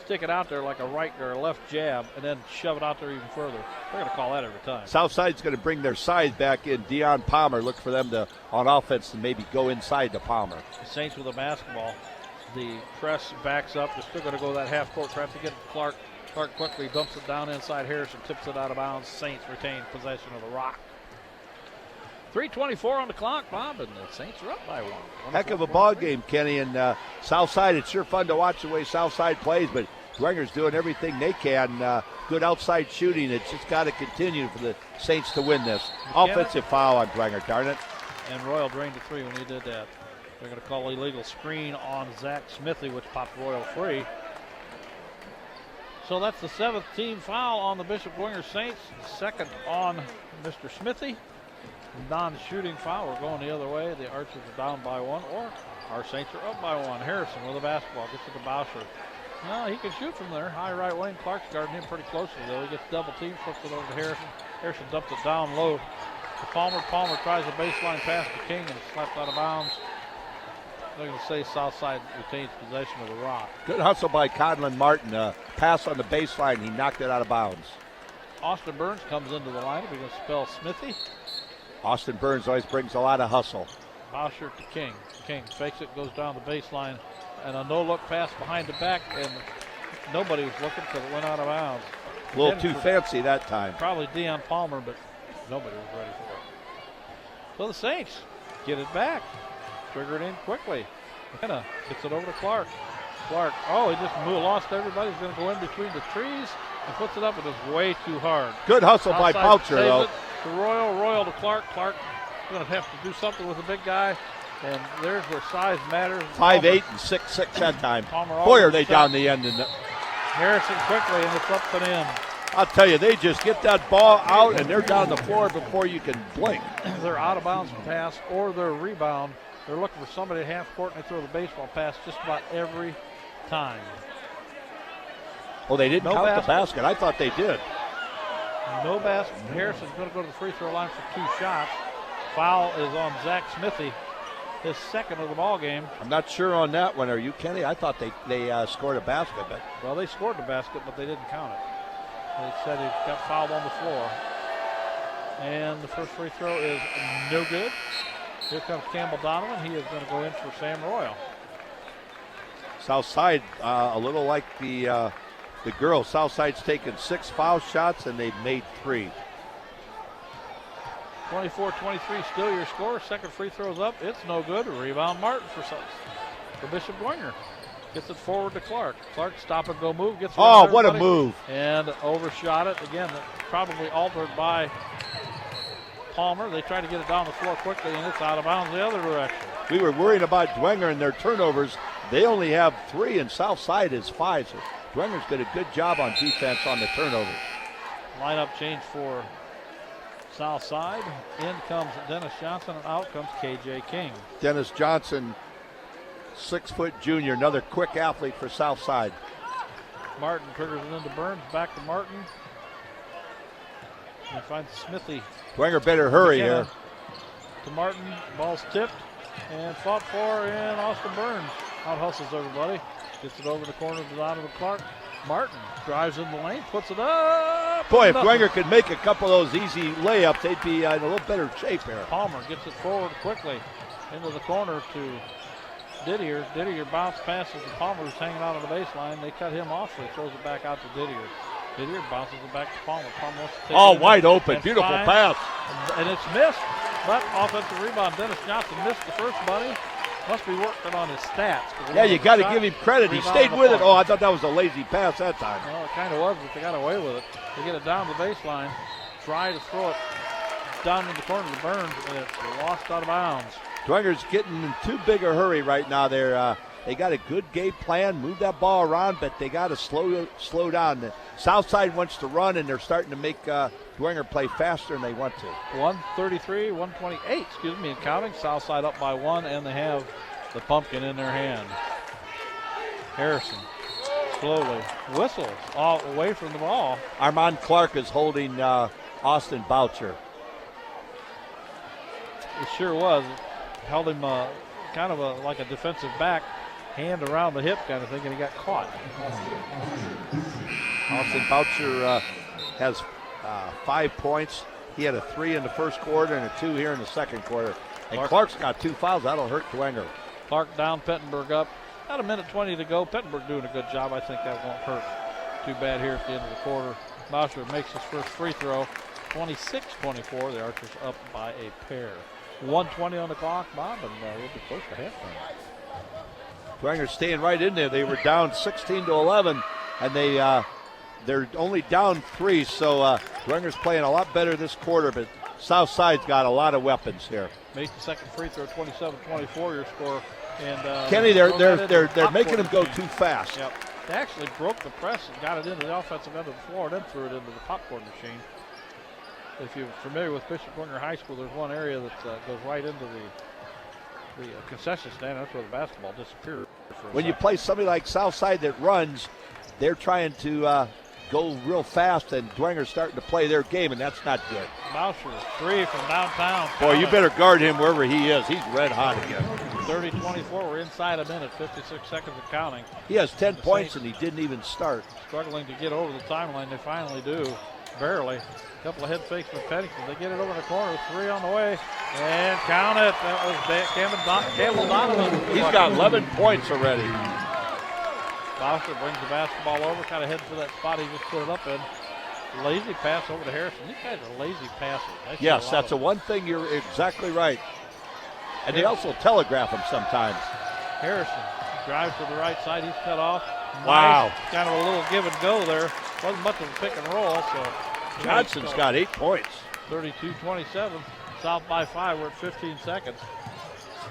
stick it out there like a right or a left jab and then shove it out there even further. They're going to call that every time. Southside's going to bring their size back in. Deion Palmer, look for them to, on offense, to maybe go inside to Palmer. The Saints with the basketball. The press backs up. They're still going to go that half-court trap to get it to Clark. Clark quickly dumps it down inside Harrison, tips it out of bounds. Saints retain possession of the rock. 3:24 on the clock, Bob, and the Saints are up by 1. Heck of a ball game, Kenny. And Southside, it's sure fun to watch the way Southside plays, but Dwenger's doing everything they can. Good outside shooting. It's just got to continue for the Saints to win this. Offensive foul on Dwenger, darn it. And Royal drained a 3 when he did that. They're going to call illegal screen on Zach Smithy, which popped Royal free. So that's the 7th team foul on the Bishop Dwenger Saints. Second on Mr. Smithy. Non-shooting foul. We're going the other way. The Archers are down by 1, or our Saints are up by 1. Harrison with the basketball. Gets it to Boucher. No, he can shoot from there. High right wing. Clark's guarding him pretty closely, though. He gets double teamed, flips it over to Harrison. Harrison dumps it down low to Palmer. Palmer tries a baseline pass to King and slapped out of bounds. They're going to say Southside retains possession of the rock. Good hustle by Conlon Martin. Pass on the baseline. He knocked it out of bounds. Austin Burns comes into the lineup. He's going to spell Smithy. Austin Burns always brings a lot of hustle. Boucher to King. King fakes it, goes down the baseline, and a no-look pass behind the back, and nobody was looking because it went out of bounds. A little too fancy that time. Probably Deion Palmer, but nobody was ready for it. So the Saints get it back. Trigger it in quickly. McKenna gets it over to Clark. Clark, he just lost everybody. He's going to go in between the trees and puts it up, and it's way too hard. Good hustle by Boucher, though. To Royal to Clark. Clark going to have to do something with the big guy, and there's where size matters. 5'8" and 6'6" that time. Boy, are they down the end. Harrison quickly, and it's up and in. I'll tell you, they just get that ball out, and they're down the floor before you can blink. They're out of bounds pass or their rebound. They're looking for somebody at half court, and they throw the baseball pass just about every time. Oh, they didn't count the basket. I thought they did. No basket. Harrison's going to go to the free throw line for 2 shots. Foul is on Zach Smithy, his second of the ball game. I'm not sure on that one. Are you, Kenny? I thought they scored a basket. But well, they scored the basket, but they didn't count it. They said he got fouled on the floor. And the first free throw is no good. Here comes Campbell Donovan. He is going to go in for Sam Royal. Southside, a little like the the girls. Southside's taken 6 foul shots, and they've made 3. 24-23 still your score. Second free throw's up. It's no good. Rebound Martin for Bishop Dwenger. Gets it forward to Clark. Clark stop and go move. Gets what a move. And overshot it. Again, probably altered by Palmer. They try to get it down the floor quickly, and it's out of bounds the other direction. We were worried about Dwenger and their turnovers. They only have 3, and Southside is 5. So Dwenger's did a good job on defense on the turnovers. Lineup change for Southside. In comes Dennis Johnson, and out comes KJ King. Dennis Johnson, 6-foot junior, another quick athlete for Southside. Martin triggers it into Burns, back to Martin. He finds Smithy. Dwenger better hurry McKenna here. To Martin, ball's tipped and fought for in Austin Burns. Out hustles everybody. Gets it over the corner to Donovan Clark. Martin drives in the lane, puts it up. Boy, if Dwenger could make a couple of those easy layups, they'd be in a little better shape here. Palmer gets it forward quickly into the corner to Didier. Didier bounce passes to Palmer, who's hanging out on the baseline. They cut him off, so he throws it back out to Didier. Didier bounces it back to Palmer. Palmer wants to take it wide open. Beautiful pass. And it's missed, but offensive rebound. Dennis Johnson missed the first bunny. Must be working on his stats. Yeah, you got to give him credit. He stayed with it. Oh, I thought that was a lazy pass that time. Well, it kind of was, but they got away with it. They get it down the baseline, try to throw it down in the corner to Burns, and it's lost out of bounds. Dwenger's getting in too big a hurry right now. They got a good game plan, move that ball around, but they got to slow down. The Southside wants to run, and they're starting to make Dwenger play faster than they want to. 133, 128, and counting. Southside up by 1, and they have the pumpkin in their hand. Harrison slowly whistles all away from the ball. Armand Clark is holding Austin Boucher. It sure was. Held him kind of like a defensive back, hand around the hip kind of thing, and he got caught. Austin Boucher has 5 points. He had a 3 in the first quarter and a 2 here in the second quarter. And Clark's got 2 fouls. That'll hurt Dwenger. Clark down, Pettenberg up. About 1:20 to go. Pettenberg doing a good job. I think that won't hurt too bad here at the end of the quarter. Boucher makes his first free throw. 26-24. The Archers up by a pair. 1:20 on the clock, Bob, and we'll be close to halftime. Dwenger's staying right in there. They were down 16-11, and they're only down 3. So Dwenger's playing a lot better this quarter, but Southside's got a lot of weapons here. Makes the second free throw, 27-24 your score. And Kenny, they're making him go too fast. Yep. They actually broke the press and got it into the offensive end of the floor, and then threw it into the popcorn machine. If you're familiar with Bishop Dwenger High School, there's one area that goes right into the concession stand. That's where the basketball disappeared. When you play somebody like Southside that runs, they're trying to go real fast, and Dwenger's starting to play their game, and that's not good. Boucher, 3 from downtown. Boy, you better guard him wherever he is. He's red hot again. 30-24. We're inside a minute, 56 seconds of counting. He has 10 points, and he didn't even start. Struggling to get over the timeline. They finally do. Barely. A couple of head fakes from Pennington. They get it over the corner. 3 on the way. And count it. That was Campbell Donovan. He's got 11 points already. Boucher brings the basketball over, kind of heading for that spot he just put it up in. Lazy pass over to Harrison. These guys are lazy passers. Yes, that's the one thing. You're exactly right. And they also telegraph him sometimes. Harrison drives to the right side. He's cut off. Wow. Nice. Kind of a little give and go there. Wasn't much of a pick and roll. So Johnson's got 8 points. 32-27. South by 5. We're at 15 seconds.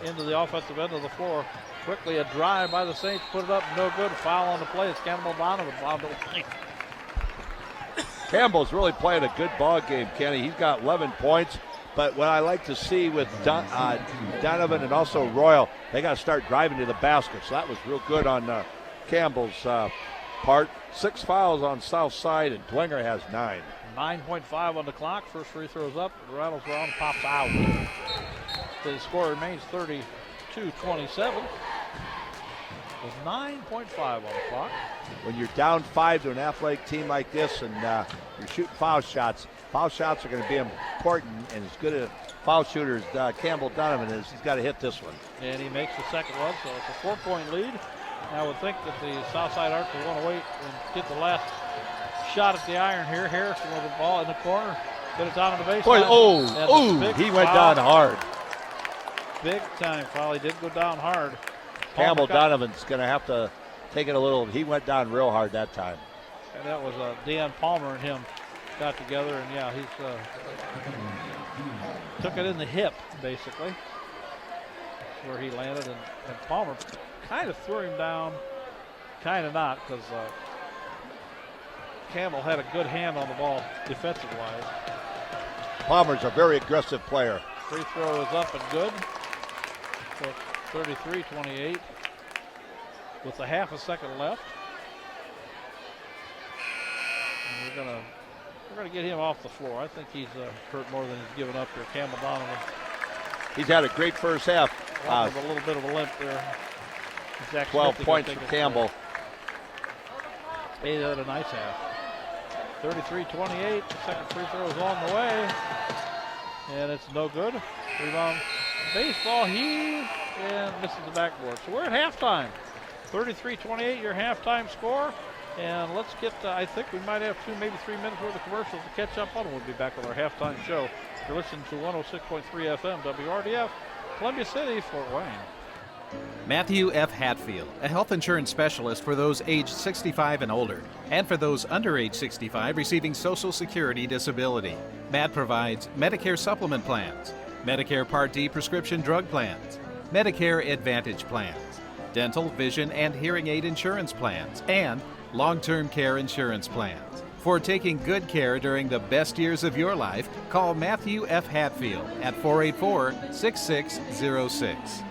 Into the offensive end of the floor. Quickly a drive by the Saints. Put it up. No good. Foul on the play. It's Campbell Donovan. Campbell's really playing a good ball game, Kenny. He's got 11 points. But what I like to see with Donovan and also Royal, they got to start driving to the basket. So that was real good on Campbell's part. 6 fouls on Southside, and Dwenger has 9. 9.5 on the clock. First free throw's up. Rattles around, pops out. So the score remains 32-27. With 9.5 on the clock. When you're down 5 to an athletic team like this and you're shooting foul shots are going to be important, and as good a foul shooter as Campbell Donovan is, he's got to hit this one. And he makes the second one, so it's a 4-point lead. I would think that the Southside Arch will want to wait and get the last shot at the iron here. Harrison with the ball in the corner. Get it down on the baseline. He went down hard. Big time foul. He did go down hard. Campbell Donovan's going to have to take it a little. He went down real hard that time. And that was Dan Palmer and him got together, and yeah, he's took it in the hip, basically, where he landed, and Palmer kind of threw him down, kind of not, because Campbell had a good hand on the ball defensive-wise. Palmer's a very aggressive player. Free throw is up and good. So 33-28 with a half a second left. And we're gonna get him off the floor. I think he's hurt more than he's given up here. Campbell Donovan. He's had a great first half. With a little bit of a limp there. 12 points for Campbell. He had a nice half. 33-28. The second free throw is on the way. And it's no good. Rebound. Baseball heave and misses the backboard. So we're at halftime. 33-28, your halftime score. And let's get, I think we might have 2, maybe 3 minutes worth of commercials to catch up on. We'll be back with our halftime show. You're listening to 106.3 FM WRDF, Columbia City, Fort Wayne. Matthew F. Hatfield, a health insurance specialist for those aged 65 and older, and for those under age 65 receiving Social Security disability. Matt provides Medicare supplement plans, Medicare Part D prescription drug plans, Medicare Advantage plans, dental, vision, and hearing aid insurance plans, and long-term care insurance plans. For taking good care during the best years of your life, call Matthew F. Hatfield at 484-6606.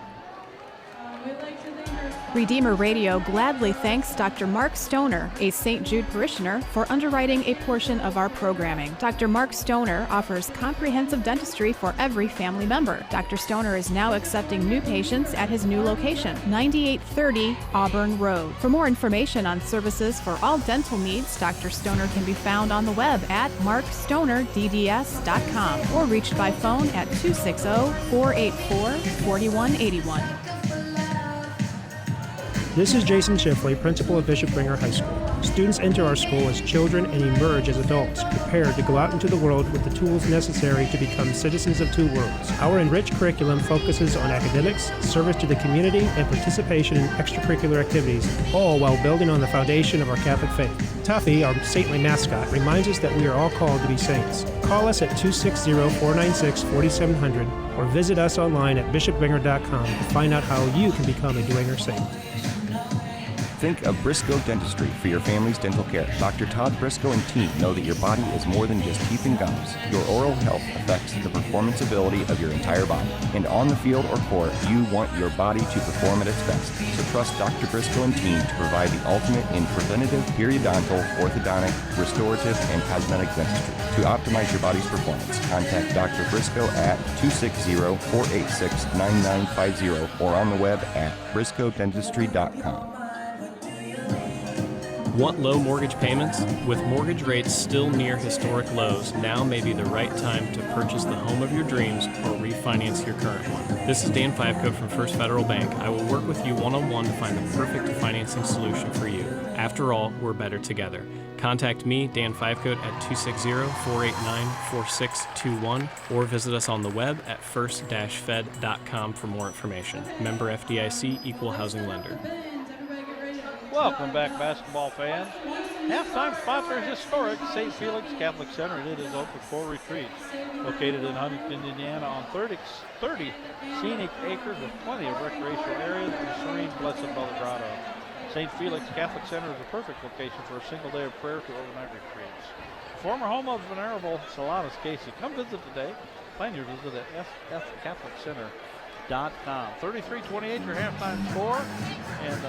Redeemer Radio gladly thanks Dr. Mark Stoner, a St. Jude parishioner, for underwriting a portion of our programming. Dr. Mark Stoner offers comprehensive dentistry for every family member. Dr. Stoner is now accepting new patients at his new location, 9830 Auburn Road. For more information on services for all dental needs, Dr. Stoner can be found on the web at markstonerdds.com or reached by phone at 260-484-4181. This is Jason Schiffley, principal of Bishop Dwenger High School. Students enter our school as children and emerge as adults, prepared to go out into the world with the tools necessary to become citizens of two worlds. Our enriched curriculum focuses on academics, service to the community, and participation in extracurricular activities, all while building on the foundation of our Catholic faith. Tuffy, our saintly mascot, reminds us that we are all called to be saints. Call us at 260-496-4700 or visit us online at bishopdwenger.com to find out how you can become a Dwenger saint. Think of Briscoe Dentistry for your family's dental care. Dr. Todd Briscoe and team know that your body is more than just teeth and gums. Your oral health affects the performance ability of your entire body. And on the field or court, you want your body to perform at its best. So trust Dr. Briscoe and team to provide the ultimate in preventative, periodontal, orthodontic, restorative, and cosmetic dentistry. To optimize your body's performance, contact Dr. Briscoe at 260-486-9950 or on the web at briscoedentistry.com. Want low mortgage payments? With mortgage rates still near historic lows, now may be the right time to purchase the home of your dreams or refinance your current one. This is Dan Fivecoat from First Federal Bank. I will work with you one-on-one to find the perfect financing solution for you. After all, we're better together. Contact me, Dan Fivecoat, at 260-489-4621 or visit us on the web at first-fed.com for more information. Member FDIC, Equal Housing Lender. Welcome back, basketball fans. Halftime sponsor is historic St. Felix Catholic Center. It is open for retreats. Located in Huntington, Indiana on 30 scenic acres with plenty of recreational areas and serene, blessed Belgrado. St. Felix Catholic Center is a perfect location for a single day of prayer to overnight retreats. Former home of Venerable Solanas Casey. Come visit today. Plan your visit at FFCatholicCenter.com. 33-28 your halftime score, and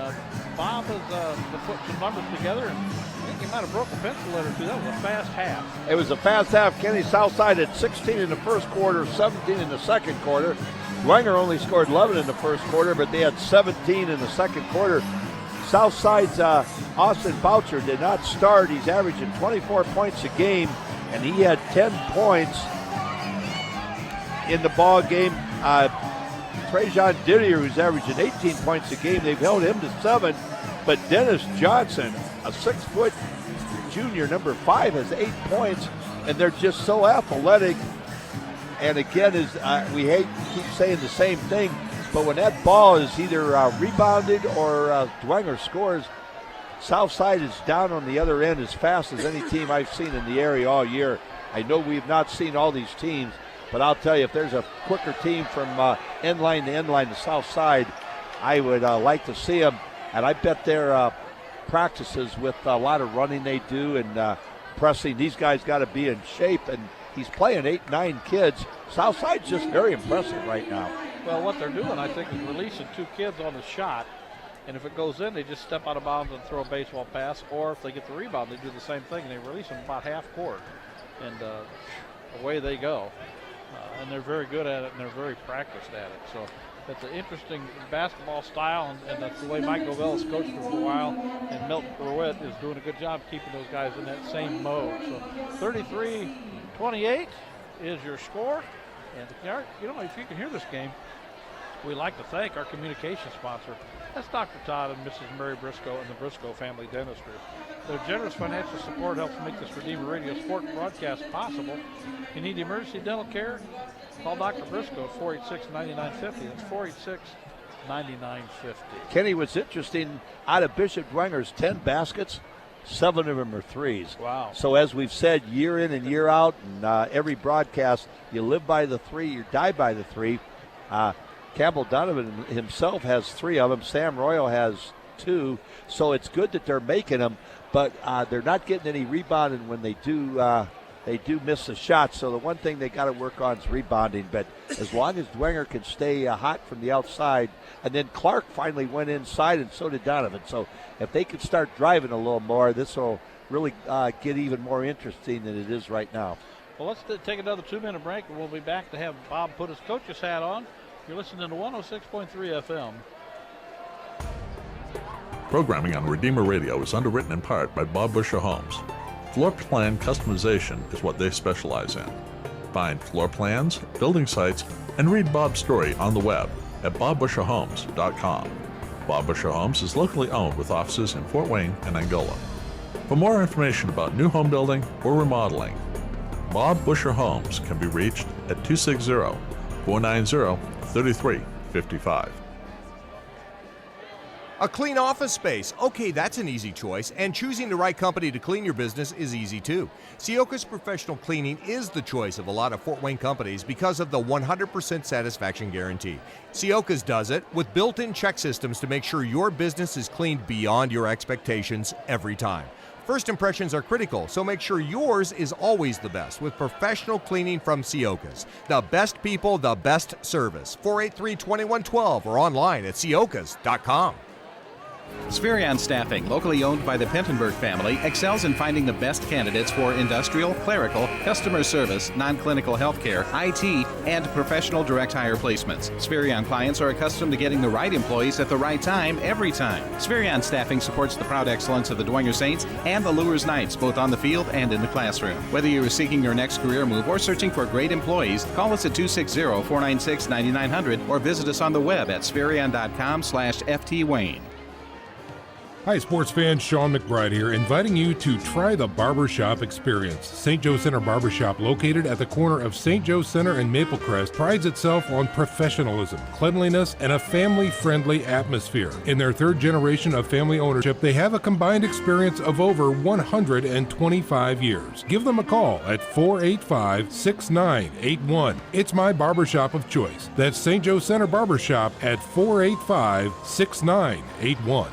Bob has put some numbers together, and I think he might have broke a pencil letter or two. That was a fast half. It was a fast half. Kenny Southside had 16 in the first quarter, 17 in the second quarter. Dwenger only scored 11 in the first quarter, but they had 17 in the second quarter. Southside's Austin Boucher did not start. He's averaging 24 points a game, and he had 10 points in the ball game. Trajan Didier, who's averaging 18 points a game, they've held him to 7. But Dennis Johnson, a 6-foot junior, number 5, has 8 points, and they're just so athletic. And again, we keep saying the same thing, but when that ball is either rebounded or Dwenger scores, Southside is down on the other end as fast as any team I've seen in the area all year. I know we've not seen all these teams, but I'll tell you, if there's a quicker team from end line to end line to Southside, I would like to see them. And I bet their practices with a lot of running they do and pressing, these guys got to be in shape. And he's playing 8-9 kids. Southside's just very impressive right now. Well, what they're doing, I think, is releasing 2 kids on the shot. And if it goes in, they just step out of bounds and throw a baseball pass. Or if they get the rebound, they do the same thing. They release them about half court. And away they go. And they're very good at it, and they're very practiced at it. So it's an interesting basketball style, and that's the way Mike Govell has coached for a while. And Milton Pruitt is doing a good job keeping those guys in that same mode. So 33-28 is your score. And if you can hear this game, we'd like to thank our communication sponsor. That's Dr. Todd and Mrs. Mary Briscoe and the Briscoe Family Dentistry. Their generous financial support helps make this Redeemer Radio Sport broadcast possible. If you need emergency dental care, call Dr. Briscoe at 486-9950. That's 486-9950. Kenny, what's interesting, out of Bishop Dwenger's 10 baskets, 7 of them are threes. Wow. So as we've said, year in and year out, and every broadcast, you live by the 3, you die by the 3. Campbell Donovan himself has 3 of them. Sam Royal has 2. So it's good that they're making them, but they're not getting any rebounding when they do miss a shot. So the one thing they got to work on is rebounding. But as long as Dwenger can stay hot from the outside, and then Clark finally went inside, and so did Donovan. So if they could start driving a little more, this will really get even more interesting than it is right now. Well, let's take another 2-minute break, and we'll be back to have Bob put his coach's hat on. You're listening to 106.3 FM. Programming on Redeemer Radio is underwritten in part by Bob Busher Homes. Floor plan customization is what they specialize in. Find floor plans, building sites, and read Bob's story on the web at bobbusherhomes.com. Bob Busher Homes is locally owned with offices in Fort Wayne and Angola. For more information about new home building or remodeling, Bob Busher Homes can be reached at 260-490-3355. A clean office space. Okay, that's an easy choice, and choosing the right company to clean your business is easy too. Siokas Professional Cleaning is the choice of a lot of Fort Wayne companies because of the 100% satisfaction guarantee. Siokas does it with built-in check systems to make sure your business is cleaned beyond your expectations every time. First impressions are critical, so make sure yours is always the best with professional cleaning from Siokas. The best people, the best service. 483-2112 or online at siokas.com. Spherion Staffing, locally owned by the Pentenberg family, excels in finding the best candidates for industrial, clerical, customer service, non-clinical healthcare, IT, and professional direct hire placements. Spherion clients are accustomed to getting the right employees at the right time, every time. Spherion Staffing supports the proud excellence of the Dwenger Saints and the Lures Knights, both on the field and in the classroom. Whether you are seeking your next career move or searching for great employees, call us at 260-496-9900 or visit us on the web at spherion.com/FTWayne. Hi, sports fans. Sean McBride here, inviting you to try the Barbershop experience. St. Joe Center Barbershop, located at the corner of St. Joe Center and Maple Crest, prides itself on professionalism, cleanliness, and a family-friendly atmosphere. In their 3rd generation of family ownership, they have a combined experience of over 125 years. Give them a call at 485-6981. It's my barbershop of choice. That's St. Joe Center Barbershop at 485-6981.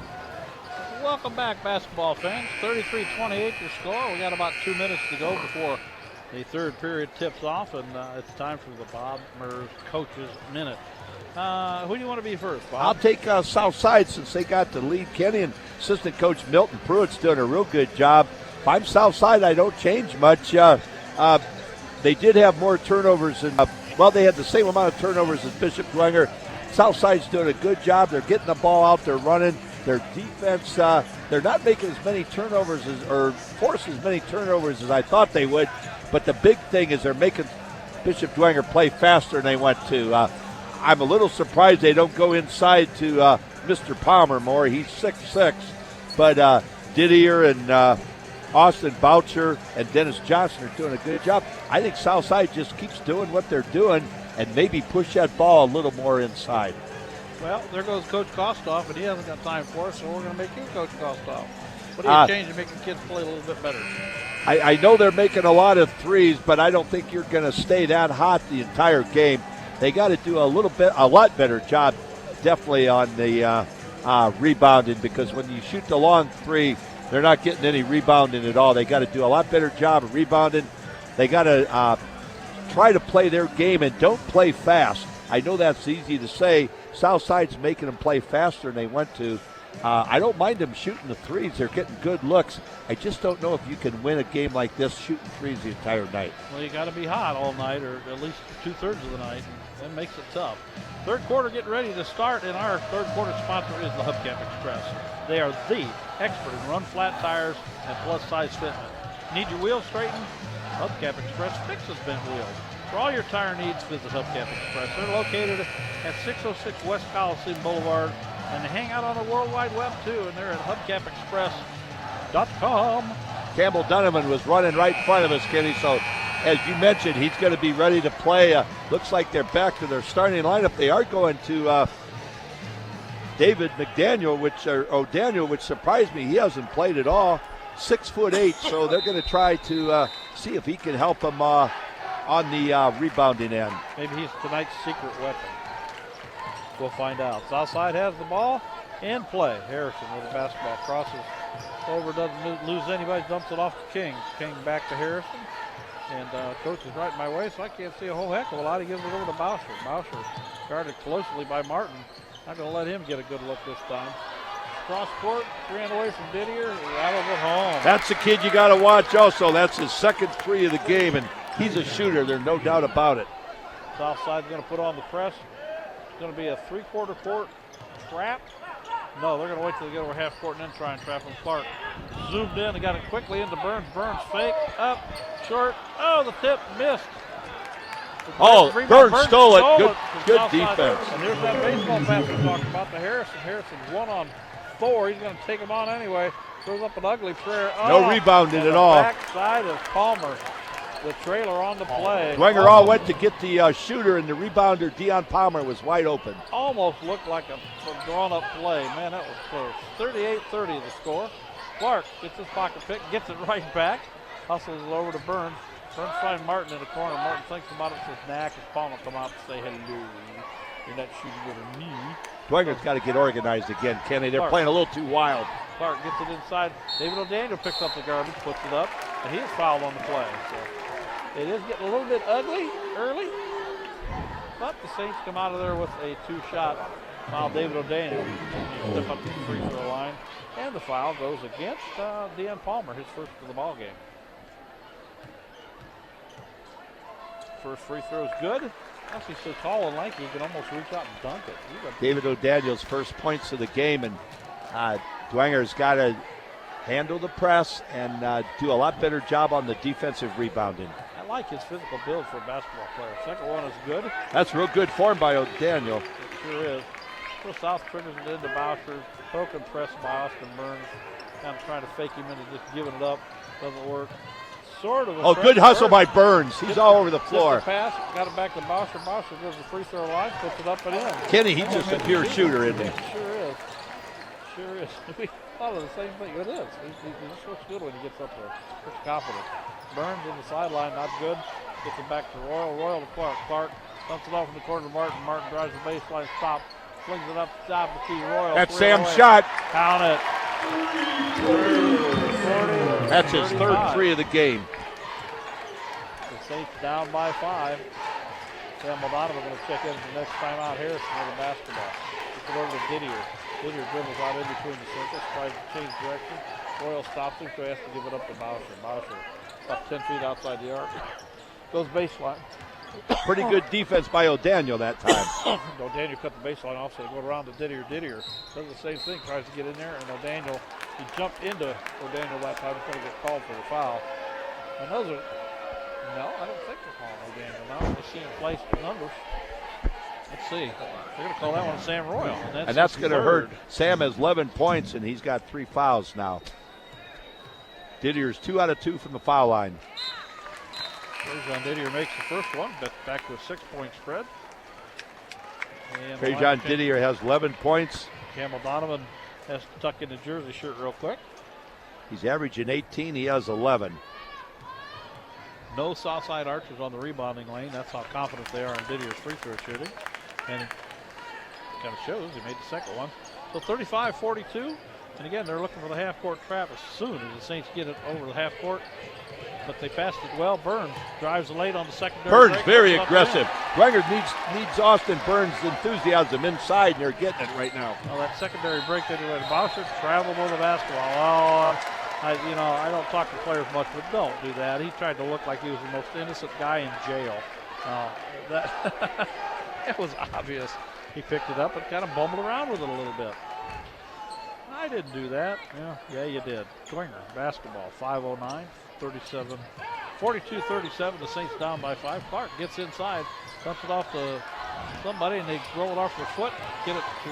Welcome back, basketball fans. 33-28 your score. We got about 2 minutes to go before the 3rd period tips off, and it's time for the Bob Mers Coaches Minute. Who do you want to be first, Bob? I'll take Southside since they got the lead. Kenny and assistant coach Milton Pruitt's doing a real good job. If I'm Southside, I don't change much. They did have more turnovers, and they had the same amount of turnovers as Bishop Dwenger. Southside's doing a good job. They're getting the ball out. They're running. Their defense, they're not making as many turnovers or forcing as many turnovers as I thought they would. But the big thing is they're making Bishop Dwenger play faster than they want to. I'm a little surprised they don't go inside to Mr. Palmer more. He's 6'6", but Didier and Austin Boucher and Dennis Johnson are doing a good job. I think Southside just keeps doing what they're doing and maybe push that ball a little more inside. Well, there goes Coach Kostoff, and he hasn't got time for us, so we're going to make you Coach Kostoff. What do you change to make the kids play a little bit better? I know they're making a lot of threes, but I don't think you're going to stay that hot the entire game. They got to do a lot better job, definitely on the rebounding, because when you shoot the long three, they're not getting any rebounding at all. They got to do a lot better job of rebounding. They got to try to play their game and don't play fast. I know that's easy to say. Southside's making them play faster than they want to. I don't mind them shooting the threes. They're getting good looks. I just don't know if you can win a game like this shooting threes the entire night. Well, you got to be hot all night, or at least 2/3 of the night, and that makes it tough. Third quarter getting ready to start, and our third quarter sponsor is the Hubcap Express. They are the expert in run flat tires and plus size fitment. Need your wheels straightened? Hubcap Express fixes bent wheels. For all your tire needs, visit Hubcap Express. They're located at 606 West Coliseum Boulevard, and they hang out on the World Wide Web too, and they're at hubcapexpress.com. Campbell Donovan was running right in front of us, Kenny, so as you mentioned, he's going to be ready to play. Looks like they're back to their starting lineup. They are going to David McDaniel, O'Daniel, which surprised me. He hasn't played at all. 6'8", so they're going to try to see if he can help them on the rebounding end. Maybe he's tonight's secret weapon. We'll find out. Southside has the ball in play. Harrison with the basketball crosses over, doesn't lose anybody, dumps it off to King. King back to Harrison. And coach is right in my way, so I can't see a whole heck of a lot. He gives it over to Boucher. Boucher guarded closely by Martin. Not going to let him get a good look this time. Cross court, ran away from Didier. Rattled it home. That's the kid you got to watch also. That's his second three of the game, and he's a shooter. There's no doubt about it. Southside's going to put on the press. It's going to be a three-quarter court trap. No, they're going to wait till they get over half court and then try and trap him. Clark zoomed in and got it quickly into Burns. Burns fake, up, short. Oh, the tip missed. Burns stole it. Good defense. And here's that baseball pass we talked about to Harrison. Harrison's 1-on-4. He's going to take him on anyway. Throws up an ugly prayer. No rebounding at all. Backside of Palmer. The trailer on the play. Dwenger all went to get the shooter, and the rebounder, Deion Palmer, was wide open. Almost looked like a drawn-up play. Man, that was close. 38-30 the score. Clark gets his pocket pick, gets it right back. Hustles it over to Burns. Burns finds Martin in the corner. Martin thinks about it, says, nah, because Palmer come out and say hello. You're not shooting with a knee. Dwenger's got to get organized again, Kenny. They're playing a little too wild. Clark gets it inside. David O'Daniel picks up the garbage, puts it up, and he is fouled on the play. So it is getting a little bit ugly early, but the Saints come out of there with a two-shot foul. David O'Daniel step up to the free throw line, and the foul goes against Deion Palmer, his first of the ball game. First free throw is good. He's so tall and lanky, he can almost reach out and dunk it. David O'Daniel's first points of the game, and Dwenger's got to handle the press and do a lot better job on the defensive rebounding. I like his physical build for a basketball player. Second one is good. That's real good form by O'Daniel. It sure is. So South triggers it into Boucher. Poke and press by Austin Burns. Kind of trying to fake him into just giving it up. Doesn't work. Sort of. Good hustle by Burns. He's all over the floor. The pass, got it back to Boucher. Boucher goes to the free throw line, puts it up and in. Kenny, he's just a pure shooter, isn't he? Sure is. Sure is. We thought of the same thing. It is. He just looks good when he gets up there. Looks confident. Burns in the sideline, not good. Gets it back to Royal. Royal to Clark. Clark dumps it off in the corner to Martin. Martin drives the baseline, stop. Flings it up the top of the key. Royal. That's Sam's shot. Count it. That's his third three of the game. The Saints down by 5. Sam Donovan going to check in the next time out. Harrison with the basketball. Gets it over to Didier. Didier dribbles out in between the circles, tries to change direction. Royal stops him, so he has to give it up to Boucher. Boucher about 10 feet outside the arc. Goes baseline. Pretty good defense by O'Daniel that time. O'Daniel cut the baseline off, so they go around to Didier. Didier does the same thing, tries to get in there, and O'Daniel, he jumped into O'Daniel that time. He's going to get called for the foul. And those are, no, I don't think they're calling O'Daniel now. I'm just seeing place the numbers. Let's see. They're going to call that one Sam Royal. And that's going to hurt. Sam has 11 points, and he's got 3 fouls now. Didier's 2 out of 2 from the foul line. Trajan Didier makes the first one, back to a 6-point spread. Trajan Didier has 11 points. Campbell Donovan has to tuck in the jersey shirt real quick. He's averaging 18. He has 11. No Southside Archers on the rebounding lane. That's how confident they are in Didier's free throw shooting. And it kind of shows he made the second one. So 35-42. And again, they're looking for the half-court trap as soon as the Saints get it over the half-court. But they passed it well. Burns drives late on the secondary. Burns break. very aggressive. Dwenger needs Austin Burns' enthusiasm inside, and they're getting it right now. Well, that secondary break they do at Boucher traveled with the basketball. I don't talk to players much, but don't do that. He tried to look like he was the most innocent guy in jail. It was obvious. He picked it up and kind of bumbled around with it a little bit. I didn't do that. Yeah, you did. Dwenger, basketball, 5:09, 42-37. The Saints down by 5. Clark gets inside, dumps it off to somebody, and they roll it off their foot, get it to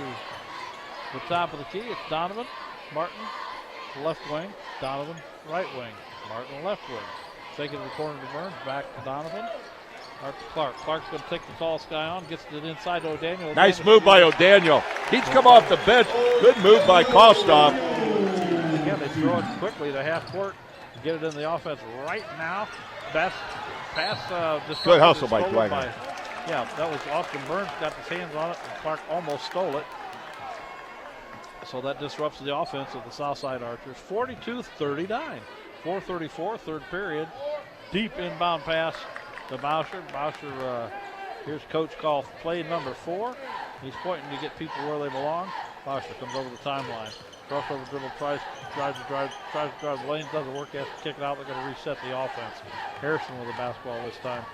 the top of the key. It's Donovan, Martin, left wing, Donovan, right wing, Martin, left wing. Take it to the corner to Burns, back to Donovan. Clark. Clark's going to take the tallest guy on, gets it inside to O'Daniel. Nice move by O'Daniel. He's come off the bench. Good move by Kostoff. Again, they throw it quickly to half court, get it in the offense right now. Pass. Good hustle by Dwenger. Yeah, that was Austin Burns got his hands on it, and Clark almost stole it. So that disrupts the offense of the Southside Archers. 42-39. 4:34, third period. Deep inbound pass to Boucher. Here's coach call play number 4. He's pointing to get people where they belong. Boucher comes over the timeline. Crossover dribble, tries to drive the lane, doesn't work, has to kick it out. They're going to reset the offense. Harrison with the basketball this time.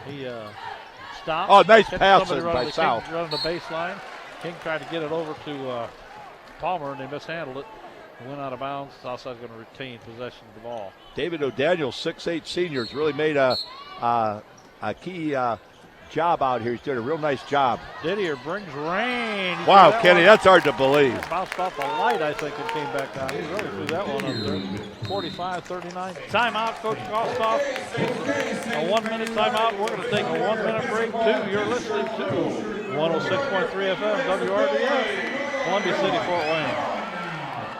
He stopped. Oh, nice pass by South. King running the baseline. King tried to get it over to Palmer, and they mishandled it. It went out of bounds. Southside's going to retain possession of the ball. David O'Daniel, 6'8" senior, has really made a key job out here. He's doing a real nice job. Didier brings rain. Wow, Kenny, that's hard to believe. Bounced off the light, I think, and came back down. He really threw that one up there. 45-39. Timeout, Coach Kostoff. A 1-minute timeout. We're going to take a 1-minute break, too. You're listening to 106.3 FM, WRDF, Columbia City, Fort Wayne.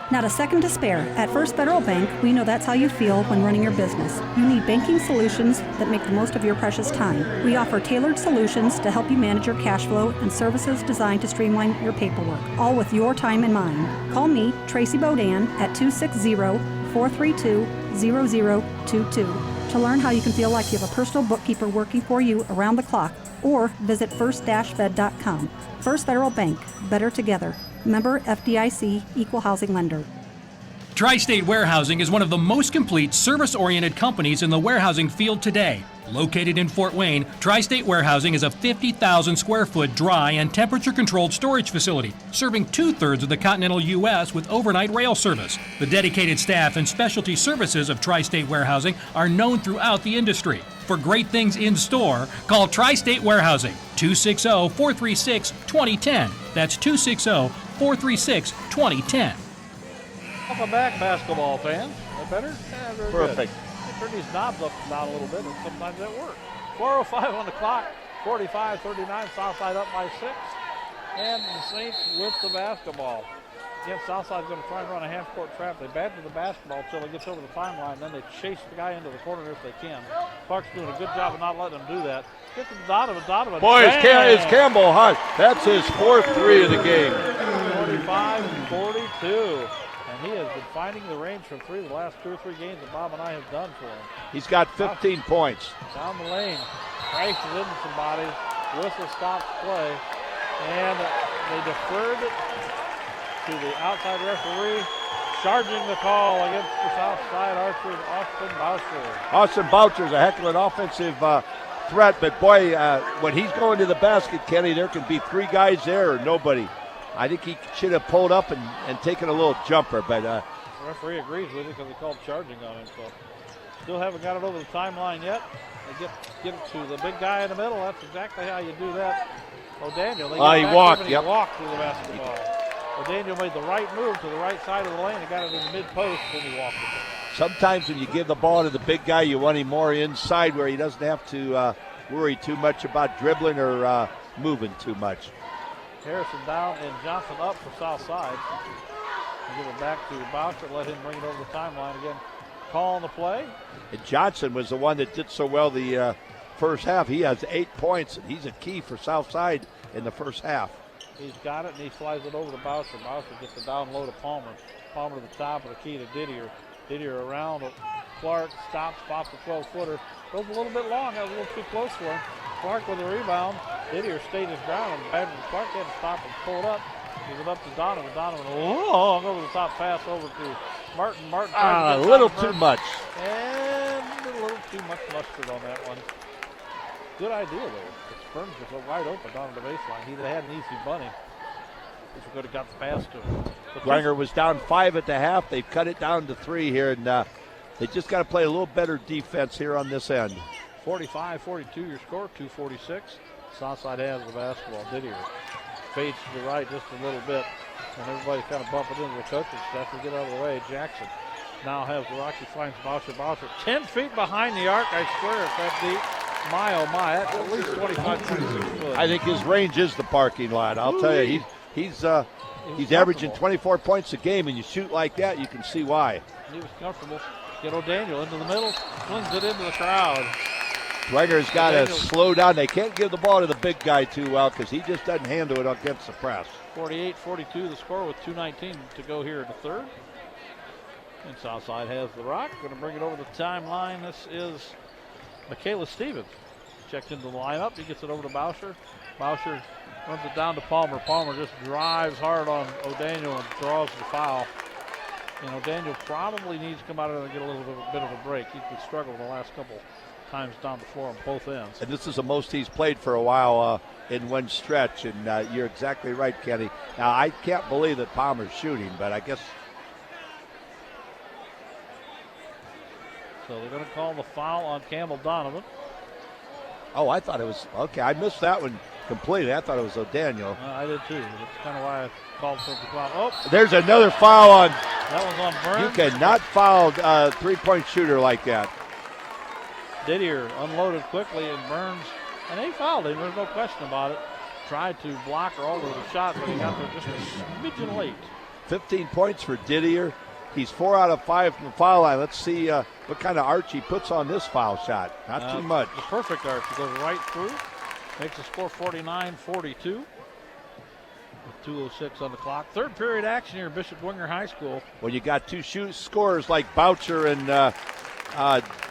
Not a second to spare. At First Federal Bank, we know that's how you feel when running your business. You need banking solutions that make the most of your precious time. We offer tailored solutions to help you manage your cash flow and services designed to streamline your paperwork, all with your time in mind. Call me, Tracy Bodan, at 260-432-0022 to learn how you can feel like you have a personal bookkeeper working for you around the clock, or visit first-fed.com. First Federal Bank, better together. Member FDIC, Equal Housing Lender. Tri-State Warehousing is one of the most complete service-oriented companies in the warehousing field today. Located in Fort Wayne, Tri-State Warehousing is a 50,000 square foot dry and temperature-controlled storage facility, serving 2/3 of the continental U.S. with overnight rail service. The dedicated staff and specialty services of Tri-State Warehousing are known throughout the industry. For great things in store, call Tri-State Warehousing, 260-436-2010. That's 260-436-2010. Welcome back, basketball fans. That better? Yeah, very Perfect. Good. Turn these knobs up and down a little bit, and sometimes that works. 4:05 on the clock, 45-39, Southside up by 6. And the Saints with the basketball. Again, Southside's going to try and run a half-court trap. They bat to the basketball until it gets over the timeline, then they chase the guy into the corner if they can. Clark's doing a good job of not letting them do that. Get to Donovan. Boy, is Campbell hot. That's his 4th 3 of the game. 45-42. And he has been finding the range from 3 the last 2 or 3 games that Bob and I have done for him. He's got 15 points. Down the lane. Crashes into somebody. Whistle stops play. And they deferred it to the outside referee. Charging the call against the Southside Archers, Austin Boucher. Austin Boucher's a heck of an offensive threat, but boy, when he's going to the basket, Kenny, there can be 3 guys there or nobody. I think he should have pulled up and taken a little jumper, but the referee agrees with it because he called charging on him. So still haven't got it over the timeline yet. They get it to the big guy in the middle. That's exactly how you do that. O'Daniel. He walked, He walked with the basketball. O'Daniel made the right move to the right side of the lane and got it in the mid-post, then he walked it. Sometimes when you give the ball to the big guy, you want him more inside where he doesn't have to worry too much about dribbling or moving too much. Harrison down and Johnson up for Southside. Give it back to Boucher, let him bring it over the timeline again. Call on the play. And Johnson was the one that did so well the first half. He has 8 points, and he's a key for Southside in the first half. He's got it, and he slides it over to Boucher. Boucher gets the down low to Palmer. Palmer to the top of the key to Didier. Didier around Clark, stops, pops a 12-footer. Goes a little bit long, that was a little too close for him. Clark with a rebound. Didier stayed his ground, and Clark had to stop and pull it up. Give it up to Donovan. Donovan long over the top pass over to Martin. Martin a little too much. And a little too much mustard on that one. Good idea, though. Burns was wide open down the baseline. He'd have had an easy bunny if he could have got the pass to him. Dwenger was down 5 at the half. They've cut it down to 3 here, and they just got to play a little better defense here on this end. 45-42 your score, 2:46. Southside has the basketball. Didier fades to the right just a little bit, and everybody's kind of bumping into the coaching staff to get out of the way. Jackson now has the Rocky, finds Boucher. Boucher 10 feet behind the arc. I swear it's that deep. My, oh my, that's at least 25, 26 foot. I think his range is the parking lot. I'll tell you, he's averaging 24 points a game, and you shoot like that, you can see why. He was comfortable. Get O'Daniel into the middle, flings it into the crowd. Dwenger's got to slow down. They can't give the ball to the big guy too well because he just doesn't handle it against the press. 48-42 the score with 2:19 to go here in the third. And Southside has the rock. Going to bring it over the timeline. This is Michaela Stevens. Checked into the lineup. He gets it over to Boucher. Boucher runs it down to Palmer. Palmer just drives hard on O'Daniel and draws the foul. And O'Daniel probably needs to come out and get a little bit of a break. He's been struggling the last couple times down the floor on both ends. And this is the most he's played for a while in one stretch, and you're exactly right, Kenny. Now, I can't believe that Palmer's shooting, but I guess. So they're going to call the foul on Campbell Donovan. Oh, I thought it was, okay, I missed that one completely. I thought it was O'Daniel. I did too. That's kind of why I called for the foul. Oh, there's another foul on. That was on Burns. You cannot foul a three-point shooter like that. Didier unloaded quickly, and Burns, and they fouled him. There's no question about it. Tried to block or alter the shot, but he got there just a smidgen late. 15 points for Didier. He's 4 out of 5 from the foul line. Let's see what kind of arch he puts on this foul shot. Not too much. The perfect arch. He goes right through. Makes the score 49-42. With 2:06 on the clock. Third period action here at Bishop Dwenger High School. When you got two scorers like Boucher and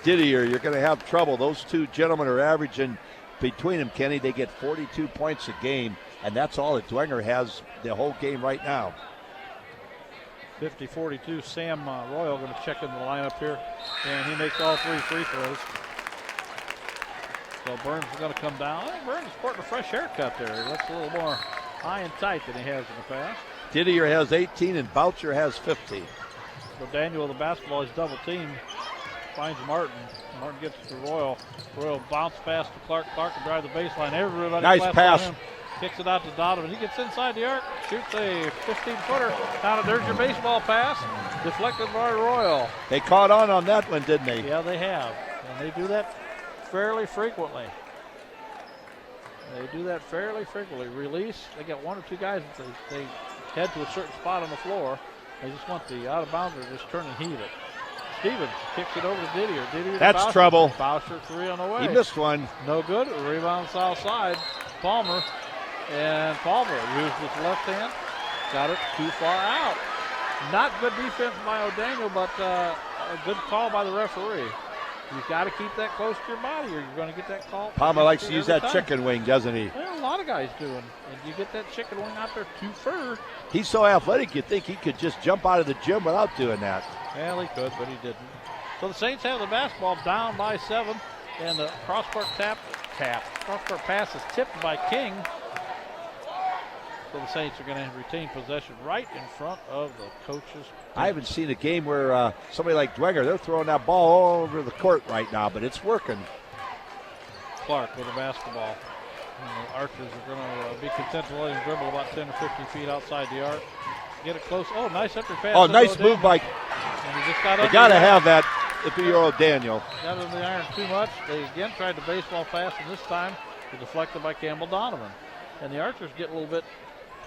Didier, you're going to have trouble. Those two gentlemen are averaging between them, Kenny. They get 42 points a game, and that's all that Dwenger has the whole game right now. 50-42. Sam Royal going to check in the lineup here, and he makes all 3 free throws. So Burns is going to come down. Burns is sporting a fresh haircut there. He looks a little more high and tight than he has in the past. Didier has 18 and Boucher has 50. So Daniel with the basketball is double teamed. Finds Martin. Martin gets to Royal. Royal bounce pass to Clark. Clark can drive the baseline. Everybody nice pass. Him. Kicks it out to Donovan. He gets inside the arc. Shoots a 15-footer. There's your baseball pass. Deflected by Royal. They caught on that one, didn't they? Yeah, they have. And they do that fairly frequently. Release. They got 1 or 2 guys that they head to a certain spot on the floor. They just want the out-of-bounder to just turn and heave it. Stevens kicks it over to Didier. Didier That's Boucher. trouble. Boucher 3 on the way. He missed one. No good. Rebound south side. Palmer. And Palmer used his left hand. Got it too far out. Not good defense by O'Daniel, but a good call by the referee. You've got to keep that close to your body or you're going to get that call. Palmer likes to use that chicken wing, doesn't he? Well, a lot of guys do. And you get that chicken wing out there too far. He's so athletic, you'd think he could just jump out of the gym without doing that. Well, he could, but he didn't. So the Saints have the basketball down by 7. And the cross-court cross-court pass is tipped by King. So the Saints are going to retain possession right in front of the coaches. I haven't seen a game where somebody like Dwenger, they're throwing that ball all over the court right now, but it's working. Clark with the basketball. And the Archers are going to be content to let him dribble about 10 or 15 feet outside the arc. Get it close. Oh, nice upper pass. Oh, nice move by. They got to have that if you're O'Daniel. Got under the iron too much. They again tried the baseball pass, and this time it deflected by Campbell Donovan. And the Archers get a little bit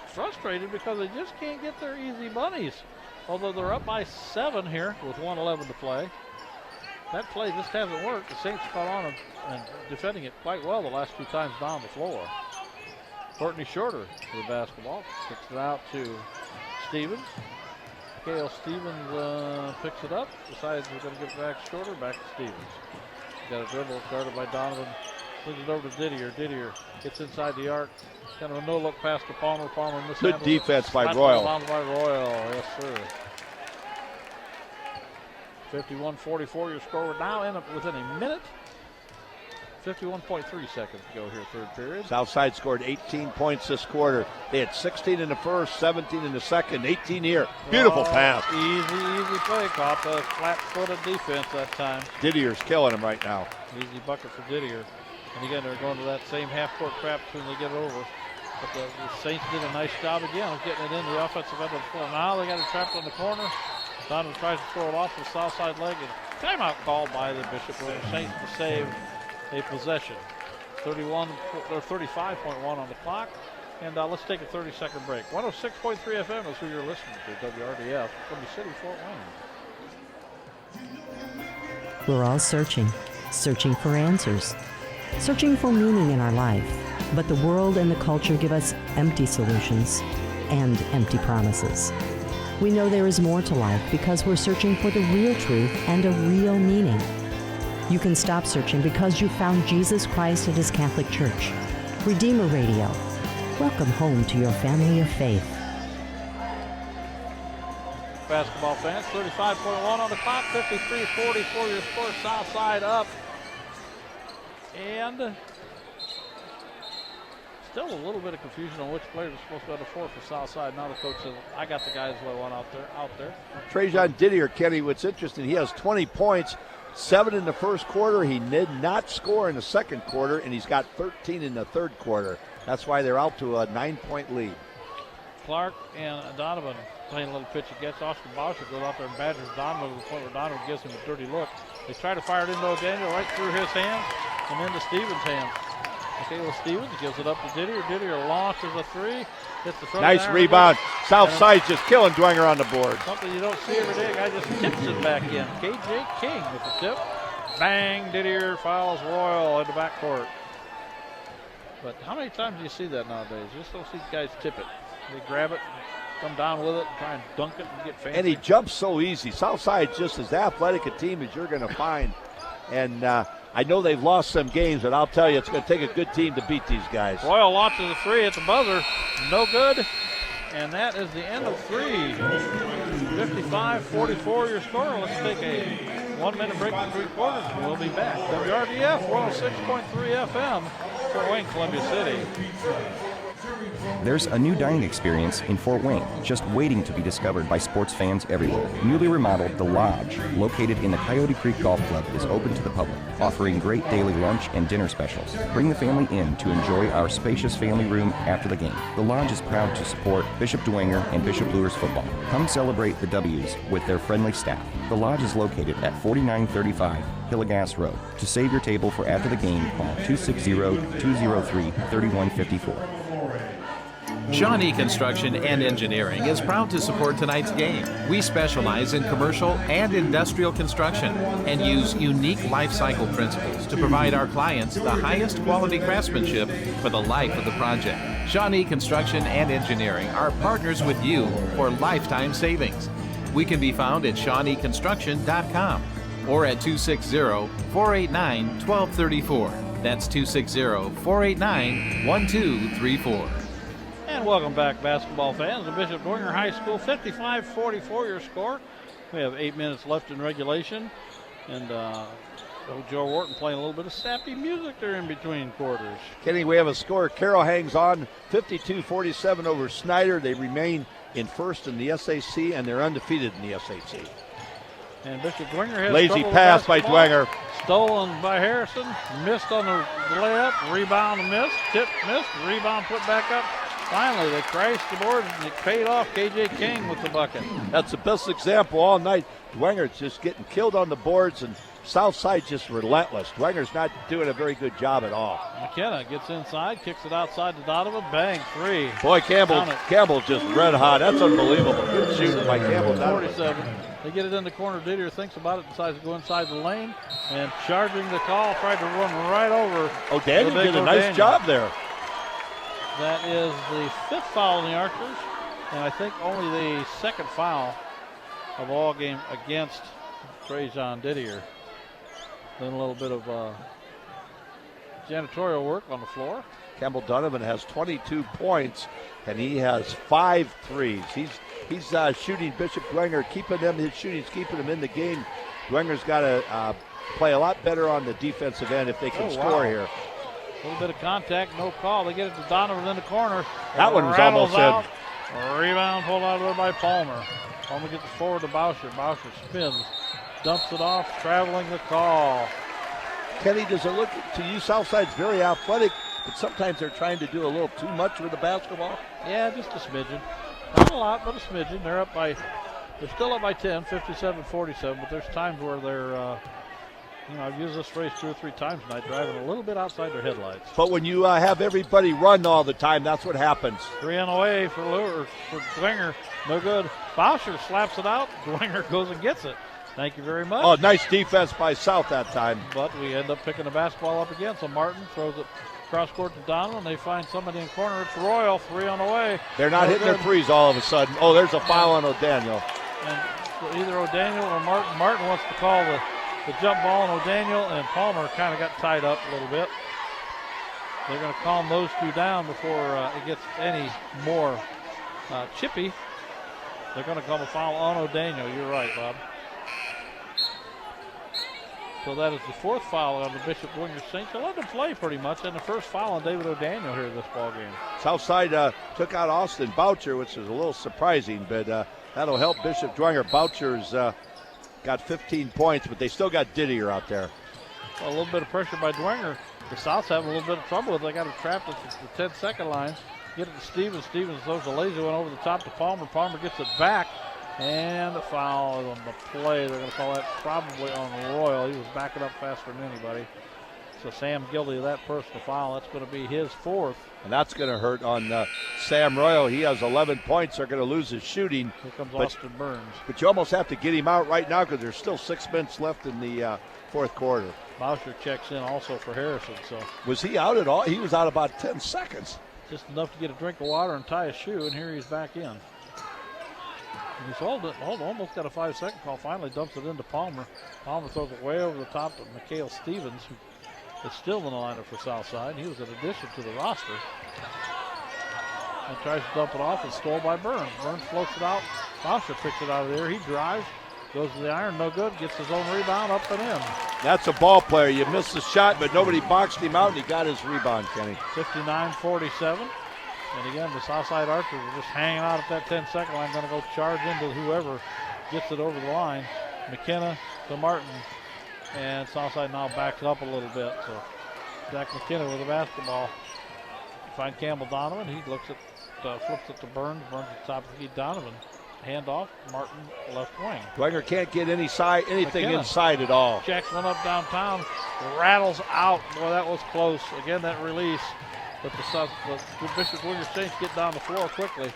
frustrated because they just can't get their easy bunnies. Although they're up by 7 here with 1:11 to play. That play just hasn't worked. The Saints caught on and defending it quite well the last 2 times down the floor. Courtney Shorter with the basketball. Kicks it out to Stevens. Kale Stevens picks it up. Decides we're going to give it back Shorter. Back to Stevens. Got a dribble guarded by Donovan. Swings it over to Didier. Didier gets inside the arc. Kind of a no-look pass to Palmer. Palmer mishandles. Good defense by Royal. Yes, sir. 51-44 your score. We're now within a minute. 51.3 seconds to go here, third period. Southside scored 18 points this quarter. They had 16 in the first, 17 in the second, 18 here. Beautiful pass. Easy play. Caught the flat-footed defense that time. Didier's killing him right now. Easy bucket for Didier. And again, they're going to that same half-court trap when they get it over. But the Saints did a nice job again of getting it in the offensive end of the floor. Now they got it trapped in the corner. Donovan tries to throw it off the south side leg, and timeout called by the Bishop Saints to save a possession. 35.1 on the clock. And let's take a 30-second break. 106.3 FM is who you're listening to, WRDF, from the city, Fort Wayne. We're all searching for answers, searching for meaning in our life. But the world and the culture give us empty solutions and empty promises. We know there is more to life because we're searching for the real truth and a real meaning. You can stop searching because you found Jesus Christ at His Catholic Church. Redeemer Radio. Welcome home to your family of faith. Basketball fans, 35.1 on the clock, 53-44 your score, south side up. And still a little bit of confusion on which players are supposed to have the four for Southside. Now the coach says, I got the guys who I want out there. Trajan Didier, Kenny, what's interesting, he has 20 points, 7 in the first quarter. He did not score in the second quarter, and he's got 13 in the third quarter. That's why they're out to a 9-point lead. Clark and Donovan playing a little pitch against Austin Bowser. Goes out there and badgers Donovan to the point where Donovan gives him a dirty look. They try to fire it into O'Daniel right through his hands and into Stevens' hands. Michaela Stevens gives it up to Didier. Didier launches a three. Hits the front. Nice rebound. Southside's just killing Dwenger on the board. Something you don't see every day. Guy just tips it back in. KJ King with the tip. Bang. Didier fouls Royal in the backcourt. But how many times do you see that nowadays? You just don't see guys tip it. They grab it, come down with it, and try and dunk it and get fancy. And he jumps so easy. Southside's just as athletic a team as you're going to find. And I know they've lost some games, but I'll tell you, it's going to take a good team to beat these guys. Royal launches a three at the buzzer. No good. And that is the end of three. 55-44 your score. Let's take a 1-minute break in 3 quarters, and we'll be back. WRDF 106.3 FM, Fort Wayne, Columbia City. There's a new dining experience in Fort Wayne, just waiting to be discovered by sports fans everywhere. Newly remodeled The Lodge, located in the Coyote Creek Golf Club, is open to the public, offering great daily lunch and dinner specials. Bring the family in to enjoy our spacious family room after the game. The Lodge is proud to support Bishop Dwenger and Bishop Luers football. Come celebrate the W's with their friendly staff. The Lodge is located at 4935 Hillegas Road. To save your table for after the game, call 260-203-3154. Shawnee Construction and Engineering is proud to support tonight's game. We specialize in commercial and industrial construction and use unique life cycle principles to provide our clients the highest quality craftsmanship for the life of the project. Shawnee Construction and Engineering are partners with you for lifetime savings. We can be found at ShawneeConstruction.com or at 260-489-1234. That's 260-489-1234. And welcome back, basketball fans, to Bishop Dwenger High School. 55-44 your score. We have 8 minutes left in regulation. And Joe Wharton playing a little bit of sappy music there in between quarters. Kenny, we have a score. Carroll hangs on 52-47 over Snyder. They remain in first in the SAC, and they're undefeated in the SAC. And Bishop Dwenger has lazy pass by Dwenger. Stolen by Harrison. Missed on the layup. Rebound missed. Tip missed. Rebound put back up. Finally, they crashed the board and it paid off. KJ King with the bucket. That's the best example all night. Dwenger's just getting killed on the boards, and Southside just relentless. Dwenger's not doing a very good job at all. McKenna gets inside, kicks it outside to Donovan. Bang, three. Boy, Campbell just red hot. That's unbelievable. Good shooting by Campbell. 47. They get it in the corner. Didier thinks about it, decides to go inside the lane, and charging the call, tried to run right over. Daniel did a nice job there. That is the 5th foul in the Archers, and I think only the 2nd foul of all game against Trajan Didier. Then a little bit of janitorial work on the floor. Campbell Donovan has 22 points, and he has 5 threes. He's shooting Bishop Dwenger, his shooting's keeping him in the game. Dwenger's got to play a lot better on the defensive end if they can score here. A little bit of contact, no call. They get it to Donovan in the corner. That one was almost out. Rebound pulled out of there by Palmer. Palmer gets it forward to Boucher. Boucher spins, dumps it off, traveling the call. Kenny, does it look to you Southside's very athletic, but sometimes they're trying to do a little too much with the basketball? Yeah, just a smidgen. Not a lot, but a smidgen. They're still up by 10, 57-47, but there's times where they're I've used this phrase 2 or 3 times tonight, driving a little bit outside their headlights. But when you have everybody run all the time, that's what happens. 3 on the way for Dwenger. No good. Boucher slaps it out. Dwenger goes and gets it. Thank you very much. Oh, nice defense by South that time. But we end up picking the basketball up again. So Martin throws it cross court to Donovan. They find somebody in the corner. It's Royal. 3 on the way. They're not hitting their threes all of a sudden. Oh, there's a foul on O'Daniel. And either O'Daniel or Martin. Martin wants to call the jump ball on O'Daniel, and Palmer kind of got tied up a little bit. They're going to calm those two down before it gets any more chippy. They're going to call a foul on O'Daniel. You're right, Bob. So that is the 4th foul on the Bishop Dwenger Saints. They let them play pretty much, and the first foul on David O'Daniel here in this ball game. Southside took out Austin Boucher, which is a little surprising, but that'll help Bishop Dwenger. Boucher's got 15 points, but they still got Didier out there. A little bit of pressure by Dwenger. The South's having a little bit of trouble with it. They got him trapped at the 10-second line. Get it to Stevens. Stevens throws a lazy one over the top to Palmer. Palmer gets it back, and a foul on the play. They're going to call that probably on Royal. He was backing up faster than anybody. So Sam guilty of that personal foul. That's going to be his 4th. And that's going to hurt on Sam Royal. He has 11 points. They're going to lose his shooting. Here comes Austin Burns. But you almost have to get him out right now because there's still 6 minutes left in the 4th quarter. Boucher checks in also for Harrison. So was he out at all? He was out about 10 seconds. Just enough to get a drink of water and tie a shoe, and here he's back in. And he's almost got a 5-second call. Finally dumps it into Palmer. Palmer throws it way over the top of Mikhail Stevens, who is still in the lineup for Southside. He was an addition to the roster. And tries to dump it off. It's stole by Burns. Burns floats it out. Boucher picks it out of there. He drives, goes to the iron, no good. Gets his own rebound up and in. That's a ball player. You missed the shot, but nobody boxed him out, and he got his rebound, Kenny. 59-47. And again, the Southside Archers are just hanging out at that 10-second line. Going to go charge into whoever gets it over the line. McKenna to Martin. And Southside now backs up a little bit. So Zach McKenna with the basketball. Find Campbell Donovan. He looks at, flips it to Burns. Burns at the top of the key. Donovan. Handoff. Martin left wing. Dwenger can't get anything McKenna inside at all. Checks one up downtown. Rattles out. Boy, that was close. Again, that release. But the Bishop Dwenger Saints get down the floor quickly.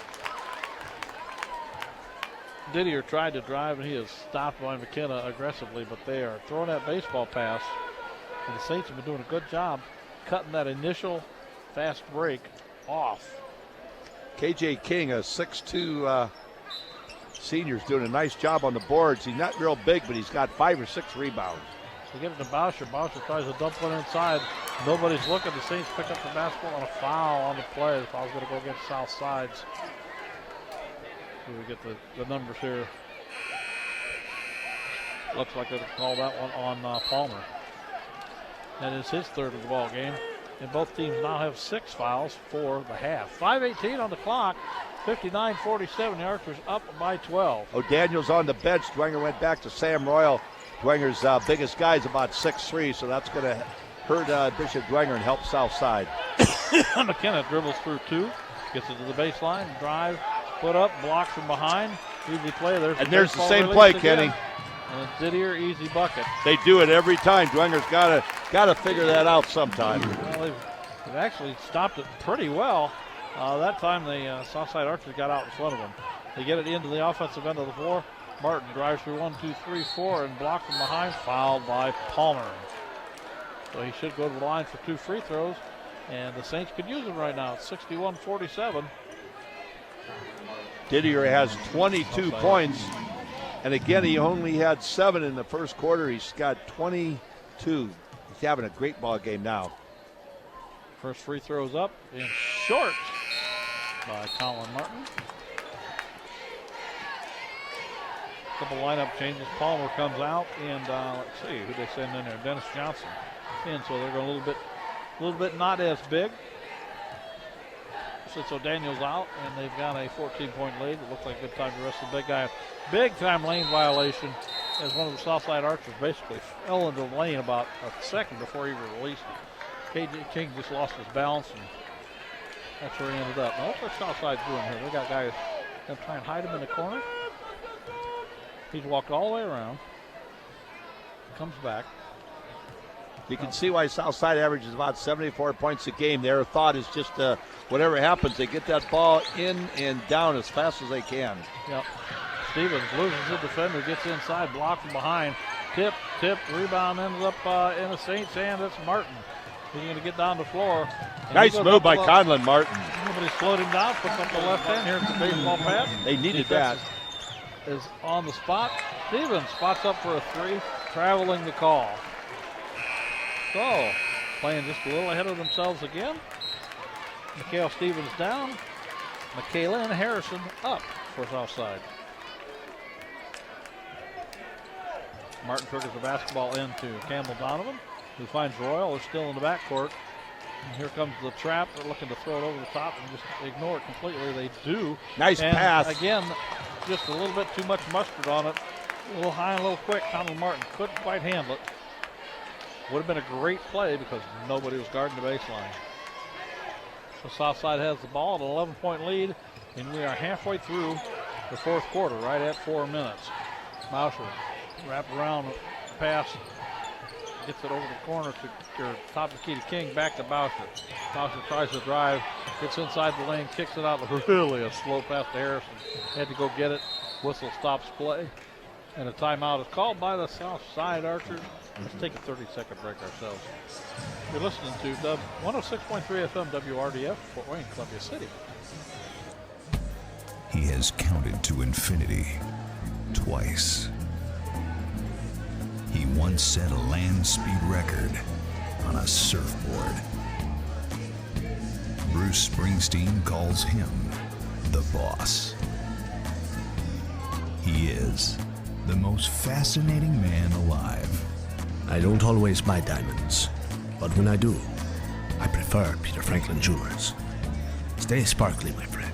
Didier tried to drive, and he is stopped by McKenna aggressively, but they are throwing that baseball pass. And the Saints have been doing a good job cutting that initial fast break off. KJ King, a 6'2", senior, is doing a nice job on the boards. He's not real big, but he's got 5 or 6 rebounds. They get it to Boucher. Boucher tries to dump one inside. Nobody's looking. The Saints pick up the basketball and a foul on the play. The foul's going to go against South Sides. So we get the numbers here. Looks like they're going to call that one on Palmer. That is his 3rd of the ball game. And both teams now have 6 fouls for the half. 5:18 on the clock. 59-47. The Archers up by 12. O'Daniel's on the bench. Dwenger went back to Sam Royal. Dwenger's biggest guy is about 6'3", so that's going to hurt Bishop Dwenger and help Southside. McKenna dribbles through 2, gets it to the baseline, drive, put up, block from behind, easy play. There's the same play, Kenny. And Didier, easy bucket. They do it every time. Dwenger's got to figure that out sometime. Well, they've actually stopped it pretty well. That time the Southside Archers got out in front of them. They get it into the offensive end of the floor. Martin drives through 1, 2, 3, 4 and blocked from behind, fouled by Palmer. So he should go to the line for 2 free throws, and the Saints could use them right now. It's 61-47. Didier has 22 points, and again, he only had 7 in the first quarter. He's got 22. He's having a great ball game now. First free throws up and short by Colin Martin. Couple lineup changes. Palmer comes out, and let's see who they send in there. Dennis Johnson in, so they're going a little bit not as big. So Daniel's out, and they've got a 14-point lead. It looks like a good time to rest the big guy. Big time lane violation, as one of the Southside Archers basically fell into the lane about a second before he released it. KJ King just lost his balance, and that's where he ended up. Now, what's the Southside doing here? They got guys going to try and hide him in the corner. He's walked all the way around, comes back. You can see why Southside averages about 74 points a game. Their thought is just whatever happens, they get that ball in and down as fast as they can. Yep. Stevens loses the defender, gets inside, blocked from behind. Tip, rebound ends up in the Saints' hand. It's Martin. He's going to get down the floor. Nice move by Conlon Martin. Nobody's slowed him down, puts up the left hand. Here's the baseball pass. They needed that. Is on the spot. Stevens spots up for a 3, traveling the call. So, playing just a little ahead of themselves again. Mikhail Stevens down. Michaela and Harrison up for Southside. Martin triggers the basketball into Campbell Donovan, who finds Royal. They're still in the backcourt. And here comes the trap. They're looking to throw it over the top and just ignore it completely. They do. Nice pass. Again, just a little bit too much mustard on it. A little high and a little quick. Conlon Martin couldn't quite handle it. Would have been a great play because nobody was guarding the baseline. So Southside has the ball at an 11-point lead, and we are halfway through the fourth quarter, right at 4 minutes. Mausher wrap around pass, gets it over the corner to top of the key to King, back to Boucher. Boucher tries to drive, gets inside the lane, kicks it out. Really a slow pass to Harrison. Had to go get it. Whistle stops play. And a timeout is called by the Southside Archers. Let's take a 30-second break ourselves. You're listening to 106.3 FM WRDF, Fort Wayne, Columbia City. He has counted to infinity twice. He once set a land speed record on a surfboard. Bruce Springsteen calls him the boss. He is the most fascinating man alive. I don't always buy diamonds, but when I do, I prefer Peter Franklin Jewelers. Stay sparkly, my friend.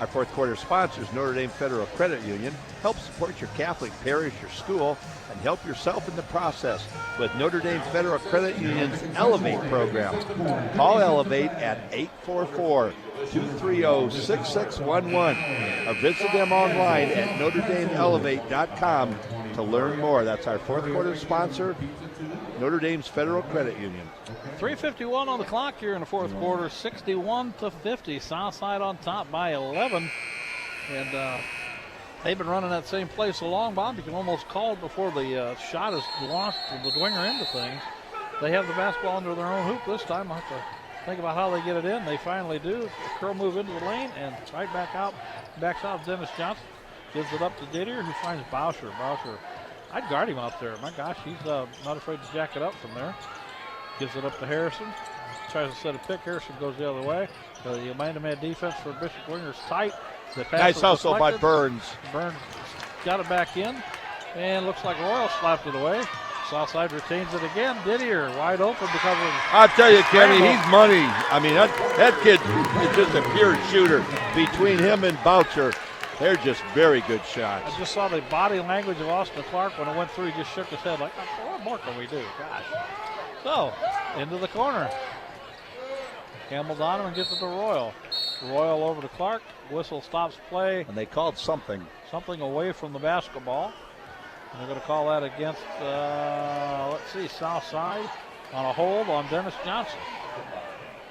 Our fourth quarter sponsors, Notre Dame Federal Credit Union. Help support your Catholic parish or school and help yourself in the process with Notre Dame Federal Credit Union's Elevate program. Call Elevate at 844-230-6611 or visit them online at NotreDameElevate.com to learn more. That's our fourth quarter sponsor, Notre Dame's Federal Credit Union. 3:51 on the clock here in the fourth quarter, 61-50. Southside on top by 11. And they've been running that same play so long, Bob, you can almost call it before the shot is launched from the Dwenger end of things. They have the basketball under their own hoop this time. I'll have to think about how they get it in. They finally do. The curl move into the lane and right back out. Backs out Dennis Johnson. Gives it up to Didier, who finds Boucher. Boucher, I'd guard him out there. My gosh, he's not afraid to jack it up from there. Gives it up to Harrison. Tries to set a pick. Harrison goes the other way. The man-to-man defense for Bishop Dwenger's tight. Nice hustle by Burns. Burns got it back in. And looks like Royal slapped it away. Southside retains it again. Didier wide open because of... I'll tell you, Kenny, he's money. I mean, that kid is just a pure shooter. Between him and Boucher, They're just very good shots. I just saw the body language of Austin Clark when it went through. He just shook his head like, what more can we do? Gosh. So, into the corner. Campbell Donovan gets it to Royal. Royal over to Clark. Whistle stops play. And they called something. Something away from the basketball. And they're going to call that against, let's see, Southside on a hold on Dennis Johnson.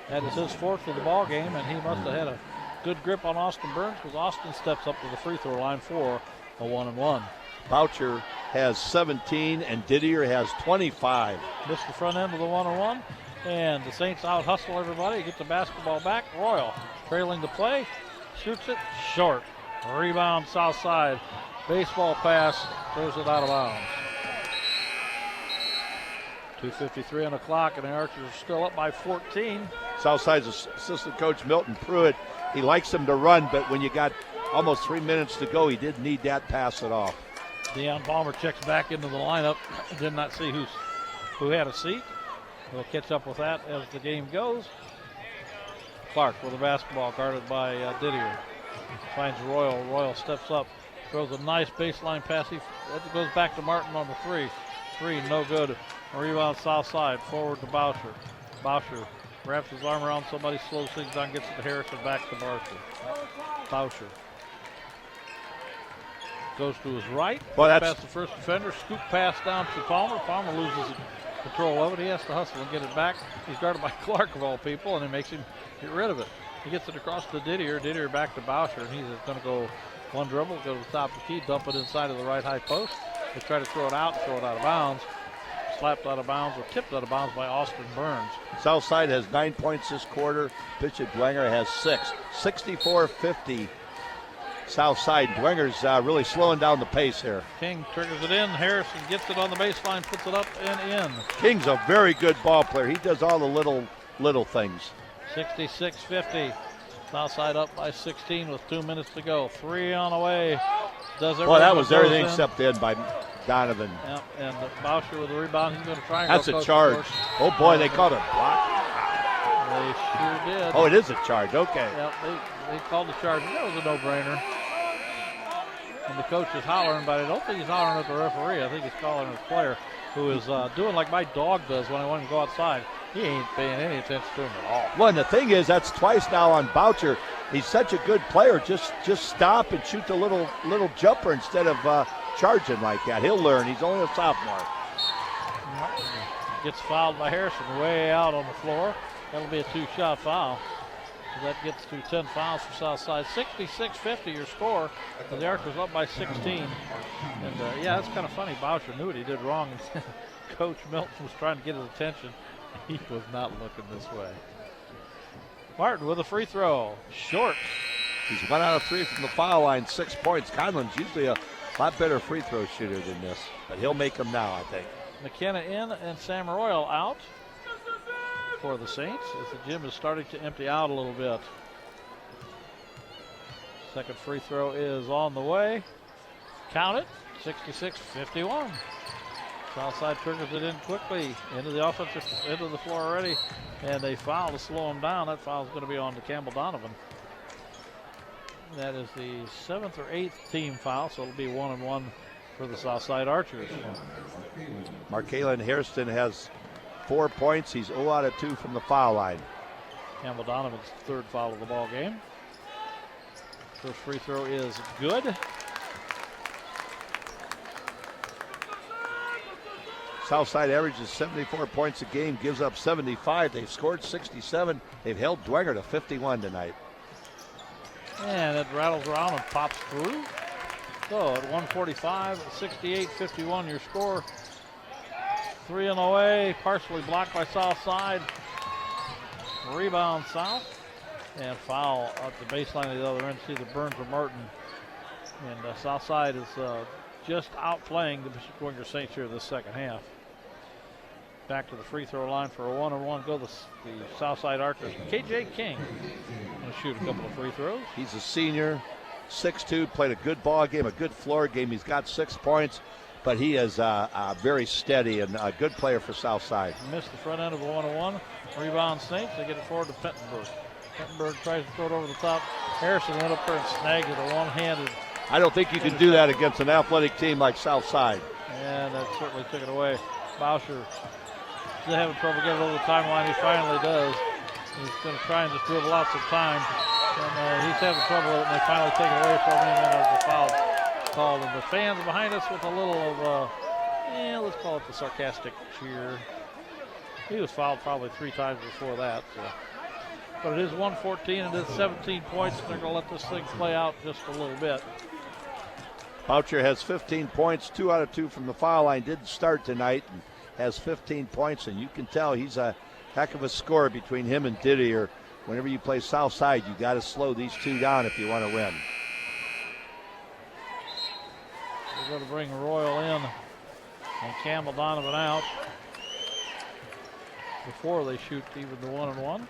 That is his fourth of the ball game, and he must have had a good grip on Austin Burns because Austin steps up to the free throw line for a 1-and-1. Boucher has 17 and Didier has 25. Missed the front end of the 1-and-1, and the Saints out hustle everybody, get the basketball back. Royal trailing the play, shoots it short. Rebound Southside. Baseball pass, throws it out of bounds. 2:53 on the clock, and the Archers are still up by 14. Southside's assistant coach Milton Pruitt, he likes them to run, but when you got almost 3 minutes to go, he did need that pass it off. Deion Palmer checks back into the lineup. Did not see who had a seat. We'll catch up with that as the game goes. Clark with the basketball, guarded by Didier. Finds Royal. Royal steps up, throws a nice baseline pass. It goes back to Martin on the three. Three, no good. Rebound Southside, forward to Boucher. Boucher wraps his arm around somebody, slows things down, gets it to Harrison, back to Boucher. Goes to his right, past the first defender, scoop pass down to Palmer. Palmer loses control of it. He has to hustle and get it back. He's guarded by Clark of all people, and it makes him get rid of it. He gets it across to Didier. Didier back to Boucher, and he's going to go one dribble, go to the top of the key, dump it inside of the right high post. They try to throw it out of bounds. Slapped out of bounds or tipped out of bounds by Austin Burns. Southside has 9 points this quarter. Bishop Dwenger has 6. 64-50 Southside. Dwenger's really slowing down the pace here. King triggers it in. Harrison gets it on the baseline, puts it up and in. King's a very good ball player. He does all the little things. 66-50. Southside up by 16 with 2 minutes to go. Three on the way. Well, that was everything except in by Donovan. Yep, and Boucher with the rebound. He's going to try and That's a charge. Oh, boy, they called a block. They sure did. Oh, it is a charge. Okay. Yep, they called the charge. That was a no-brainer. And the coach is hollering, but I don't think he's hollering at the referee. I think he's calling his player, who is doing like my dog does when I want him to go outside. He ain't paying any attention to him at all. Well, and the thing is, that's twice now on Boucher. He's such a good player. Just stop and shoot the little jumper instead of charging like that. He'll learn. He's only a sophomore. Gets fouled by Harrison way out on the floor. That'll be a 2-shot foul. So that gets to 10 fouls for Southside. 66-50 your score. The Archers up by 16. And yeah, that's kind of funny. Boucher knew what he did wrong. Coach Milton was trying to get his attention. He was not looking this way. Martin with a free throw. Short. He's 1 out of 3 from the foul line, 6 points. Conlon's usually a lot better free throw shooter than this, but he'll make them now, I think. McKenna in and Sam Royal out for the Saints as the gym is starting to empty out a little bit. Second free throw is on the way. Count it. 66-51. Southside triggers it in quickly into the offensive end of the floor already, and a foul to slow him down. That foul is going to be on to Campbell Donovan. That is the 7th or 8th team foul, so it'll be 1-and-1 for the Southside Archers. Markalen Hairston has 4 points. He's 0 out of 2 from the foul line. Campbell Donovan's third foul of the ball game. First free throw is good. Southside averages 74 points a game, gives up 75. They've scored 67. They've held Dwenger to 51 tonight. And it rattles around and pops through. So at 145, 68-51 your score. 3 on the way, partially blocked by Southside. Rebound South. And foul at the baseline of the other end. See the Burns or Martin. And Southside is just outplaying the Bishop Dwenger Saints here this second half. Back to the free throw line for a 1-on-1. Go the Southside Archers. KJ King going to shoot a couple of free throws. He's a senior, 6'2", played a good ball game, a good floor game. He's got 6 points, but he is very steady and a good player for Southside. Missed the front end of a 1-on-1. Rebound Saints. They get it forward to Pettenberg. Pettenberg tries to throw it over the top. Harrison went up there and snagged it, a one-handed. I don't think you can do that against an athletic team like Southside. And that certainly took it away. Boucher still having trouble getting over the timeline. He finally does. He's going to try and just dribble out some time. And he's having trouble with it, and they finally take it away from him, and there's a foul called. And the fans behind us with a little of, let's call it the sarcastic cheer. He was fouled probably 3 times before that. So. But it is 114, and it's 17 points, and they're going to let this thing play out just a little bit. Boucher has 15 points, 2 out of 2 from the foul line. Didn't start tonight and has 15 points, and you can tell he's a heck of a scorer between him and Didier. Whenever you play Southside, you got to slow these two down if you want to win. They're going to bring Royal in and Campbell Donovan out before they shoot even the 1-on-1. And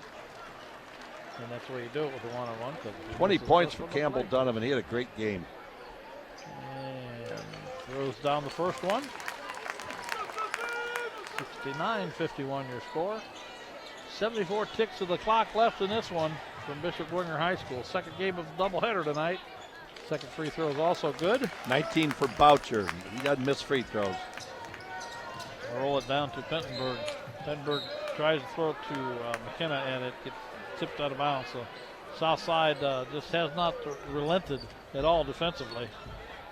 that's the way you do it with the 1-on-1. 20 points for Campbell Donovan. He had a great game. And throws down the first one. 69-51 your score. 74 ticks of the clock left in this one from Bishop Dwenger High School. Second game of the doubleheader tonight. Second free throw is also good. 19 for Boucher. He doesn't miss free throws. Roll it down to Pettenberg. Pettenberg tries to throw it to McKenna, and it gets tipped out of bounds. So Southside just has not relented at all defensively.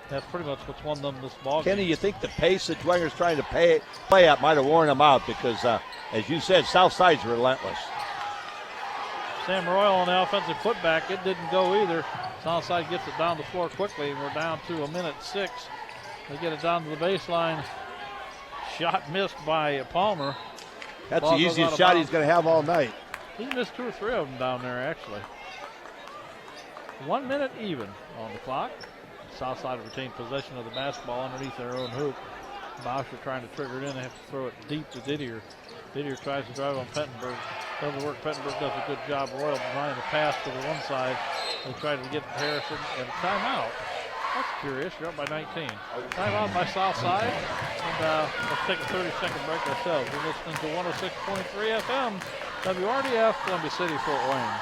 That's pretty much what's won them this ball game. Kenny, you think the pace that Dwenger's trying to play at might have worn them out because, as you said, Southside's relentless. Sam Royal on the offensive putback. It didn't go either. Southside gets it down the floor quickly, and we're down to 1:06. They get it down to the baseline. Shot missed by Palmer. That's Ball the goes easiest out of shot bounds. he's going to have all night. He missed 2 or 3 of them down there, actually. 1 minute even on the clock. Southside retained possession of the basketball underneath their own hoop. Boucher trying to trigger it in. They have to throw it deep to Didier. Didier tries to drive on Pettenberg. Doesn't work. Pettenberg does a good job. Royal trying to pass to the one side. They try to get Harrison and timeout. That's curious. You're up by 19. Timeout by Southside. And let's take a 30-second break ourselves. We're listening to 106.3 FM, WRDF, Columbia City, Fort Wayne.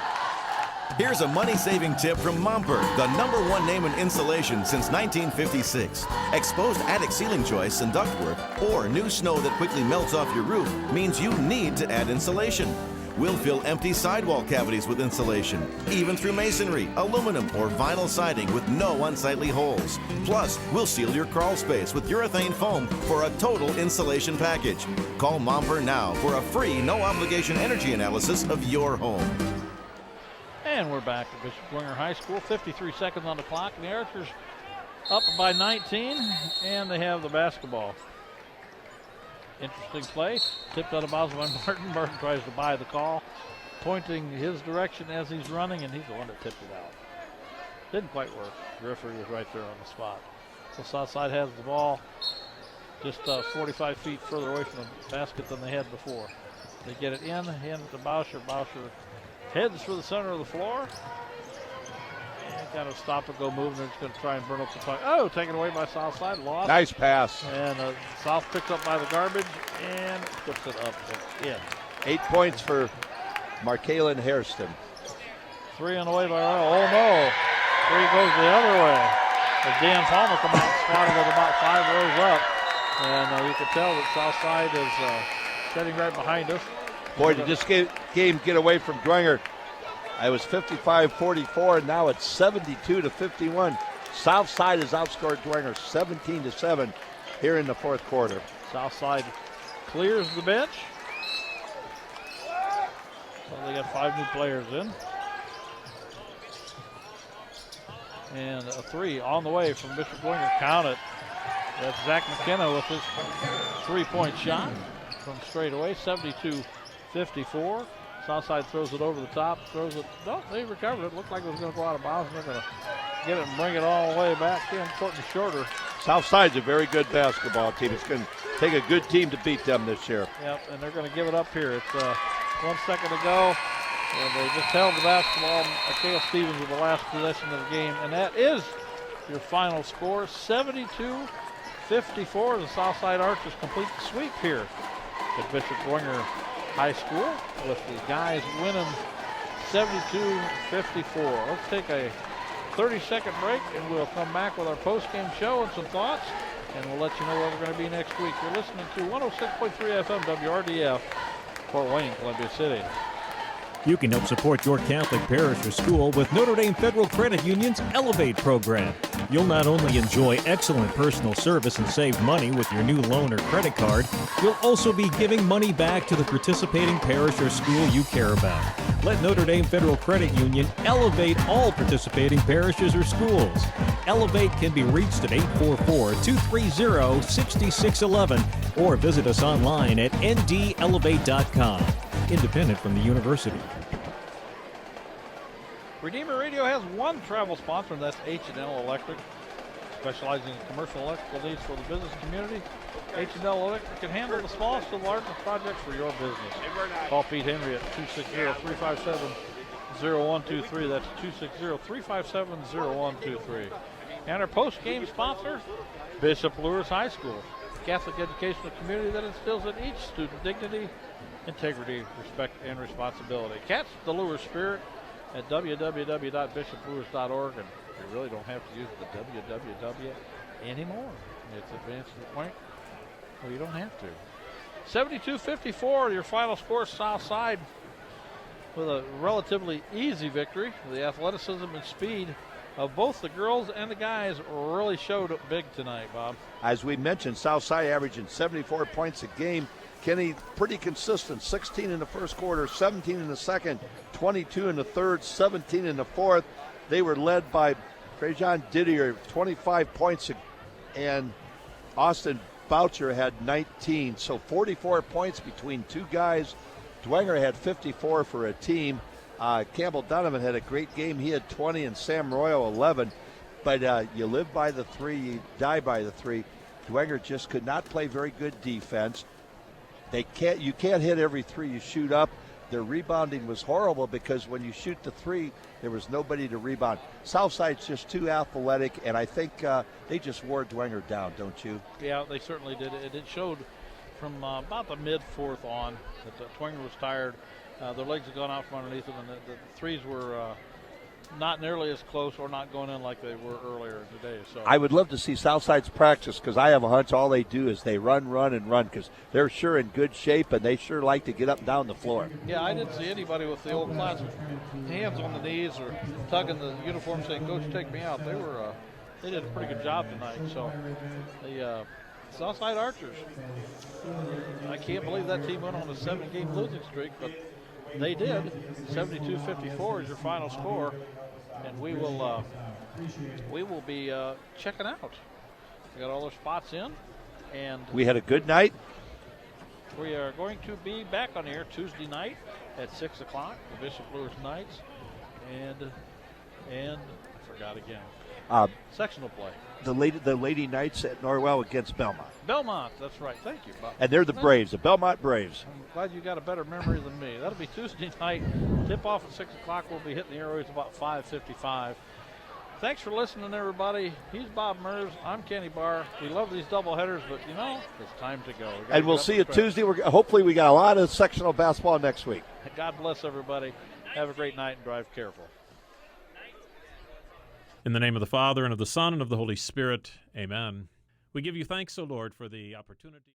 Here's a money-saving tip from Momper, the #1 name in insulation since 1956. Exposed attic ceiling joists and ductwork, or new snow that quickly melts off your roof, means you need to add insulation. We'll fill empty sidewall cavities with insulation, even through masonry, aluminum, or vinyl siding with no unsightly holes. Plus, we'll seal your crawl space with urethane foam for a total insulation package. Call Momper now for a free, no-obligation energy analysis of your home. And we're back at Bishop Dwenger High School. 53 seconds on the clock. And the Archers up by 19, and they have the basketball. Interesting play. Tipped out of bounds by Martin. Martin tries to buy the call, pointing his direction as he's running, and he's the one that tipped it out. Didn't quite work. The referee was right there on the spot. So Southside has the ball just 45 feet further away from the basket than they had before. They get it in, hand it to Boucher. Boucher heads for the center of the floor. And kind of stop and go move. They're just going to try and burn up the puck. Oh, taken away by Southside. Lost. Nice pass. And South picked up by the garbage and puts it up and in. 8 points for Markalin Hairston. 3 on the way by Royal. Oh, no. 3 goes the other way. As Dan Palmer come out spotted with about 5 rows up. And you can tell that Southside is sitting right behind us. Boy, did this game get away from Dwenger. I was 55-44, and now it's 72-51. Southside has outscored Dwenger 17-7 here in the fourth quarter. Southside clears the bench. So they got 5 new players in. And a 3 on the way from Bishop Dwenger. Count it. That's Zach McKenna with his 3-point shot from straight away. 72-54. Southside throws it over the top, throws it. No, they recovered it. Looked like it was going to go out of bounds. They're going to get it and bring it all the way back in, short and shorter. Southside's a very good basketball team. It's going to take a good team to beat them this year. Yep, and they're going to give it up here. It's 1 second to go, and they just held the basketball. Cale Stevens with the last possession of the game, and that is your final score, 72-54. The Southside Archers complete the sweep here at Bishop Dwenger High School, with the guys winning 72-54. Let's take a 30-second break, and we'll come back with our post-game show and some thoughts, and we'll let you know where we're going to be next week. You're listening to 106.3 FM WRDF, Fort Wayne, Columbia City. You can help support your Catholic parish or school with Notre Dame Federal Credit Union's Elevate program. You'll not only enjoy excellent personal service and save money with your new loan or credit card, you'll also be giving money back to the participating parish or school you care about. Let Notre Dame Federal Credit Union elevate all participating parishes or schools. Elevate can be reached at 844-230-6611 or visit us online at ndelevate.com. Independent from the university. Redeemer Radio has one travel sponsor, and that's H&L Electric, specializing in commercial electrical needs for the business community. H&L Electric can handle the smallest to the largest projects for your business. Call Pete Henry at 260-357-0123. That's 260-357-0123. And our post-game sponsor, Bishop Lewis High School, Catholic educational community that instills in each student dignity, integrity, respect, and responsibility. Catch the Lewis spirit at www.bishoplewis.org, and you really don't have to use the www anymore. It's advanced to the point where you don't have to. 72-54, your final score. Southside with a relatively easy victory. The athleticism and speed of both the girls and the guys really showed up big tonight, Bob. As we mentioned, Southside averaging 74 points a game. Kenny, pretty consistent, 16 in the first quarter, 17 in the second, 22 in the third, 17 in the fourth. They were led by Trajan Didier, 25 points, and Austin Boucher had 19. So 44 points between two guys. Dwenger had 54 for a team. Campbell Donovan had a great game. He had 20, and Sam Royal 11. But you live by the three, you die by the three. Dwenger just could not play very good defense. You can't hit every three you shoot up. Their rebounding was horrible because when you shoot the three, there was nobody to rebound. Southside's just too athletic, and I think they just wore Dwenger down, don't you? Yeah, they certainly did. It showed from about the mid-fourth on that Dwenger was tired. Their legs had gone out from underneath them, and the threes were not nearly as close or not going in like they were earlier today. So I would love to see Southside's practice, because I have a hunch all they do is they run, because they're sure in good shape, and they sure like to get up and down the floor. Yeah, I didn't see anybody with the old classic hands on the knees or tugging the uniform saying, "Coach, take me out." They did a pretty good job tonight. So the Southside Archers, I can't believe that team went on a 7-game losing streak, but they did. 72-54 is your final score, and we will be checking out. We got all our spots in, and we had a good night. We are going to be back on air Tuesday night at 6 o'clock, the Bishop Lewis Knights, and I forgot again. Sectional play. The Lady Knights at Norwell against Belmont. Belmont, that's right. Thank you, Bob. And they're the Braves, the Belmont Braves. I'm glad you got a better memory than me. That'll be Tuesday night. Tip-off at 6 o'clock. We'll be hitting the airwaves about 5:55. Thanks for listening, everybody. He's Bob Mers. I'm Kenny Barr. We love these doubleheaders, but, it's time to go. And we'll see you Tuesday. Hopefully we got a lot of sectional basketball next week. God bless everybody. Have a great night and drive careful. In the name of the Father, and of the Son, and of the Holy Spirit, amen. We give you thanks, O Lord, for the opportunity.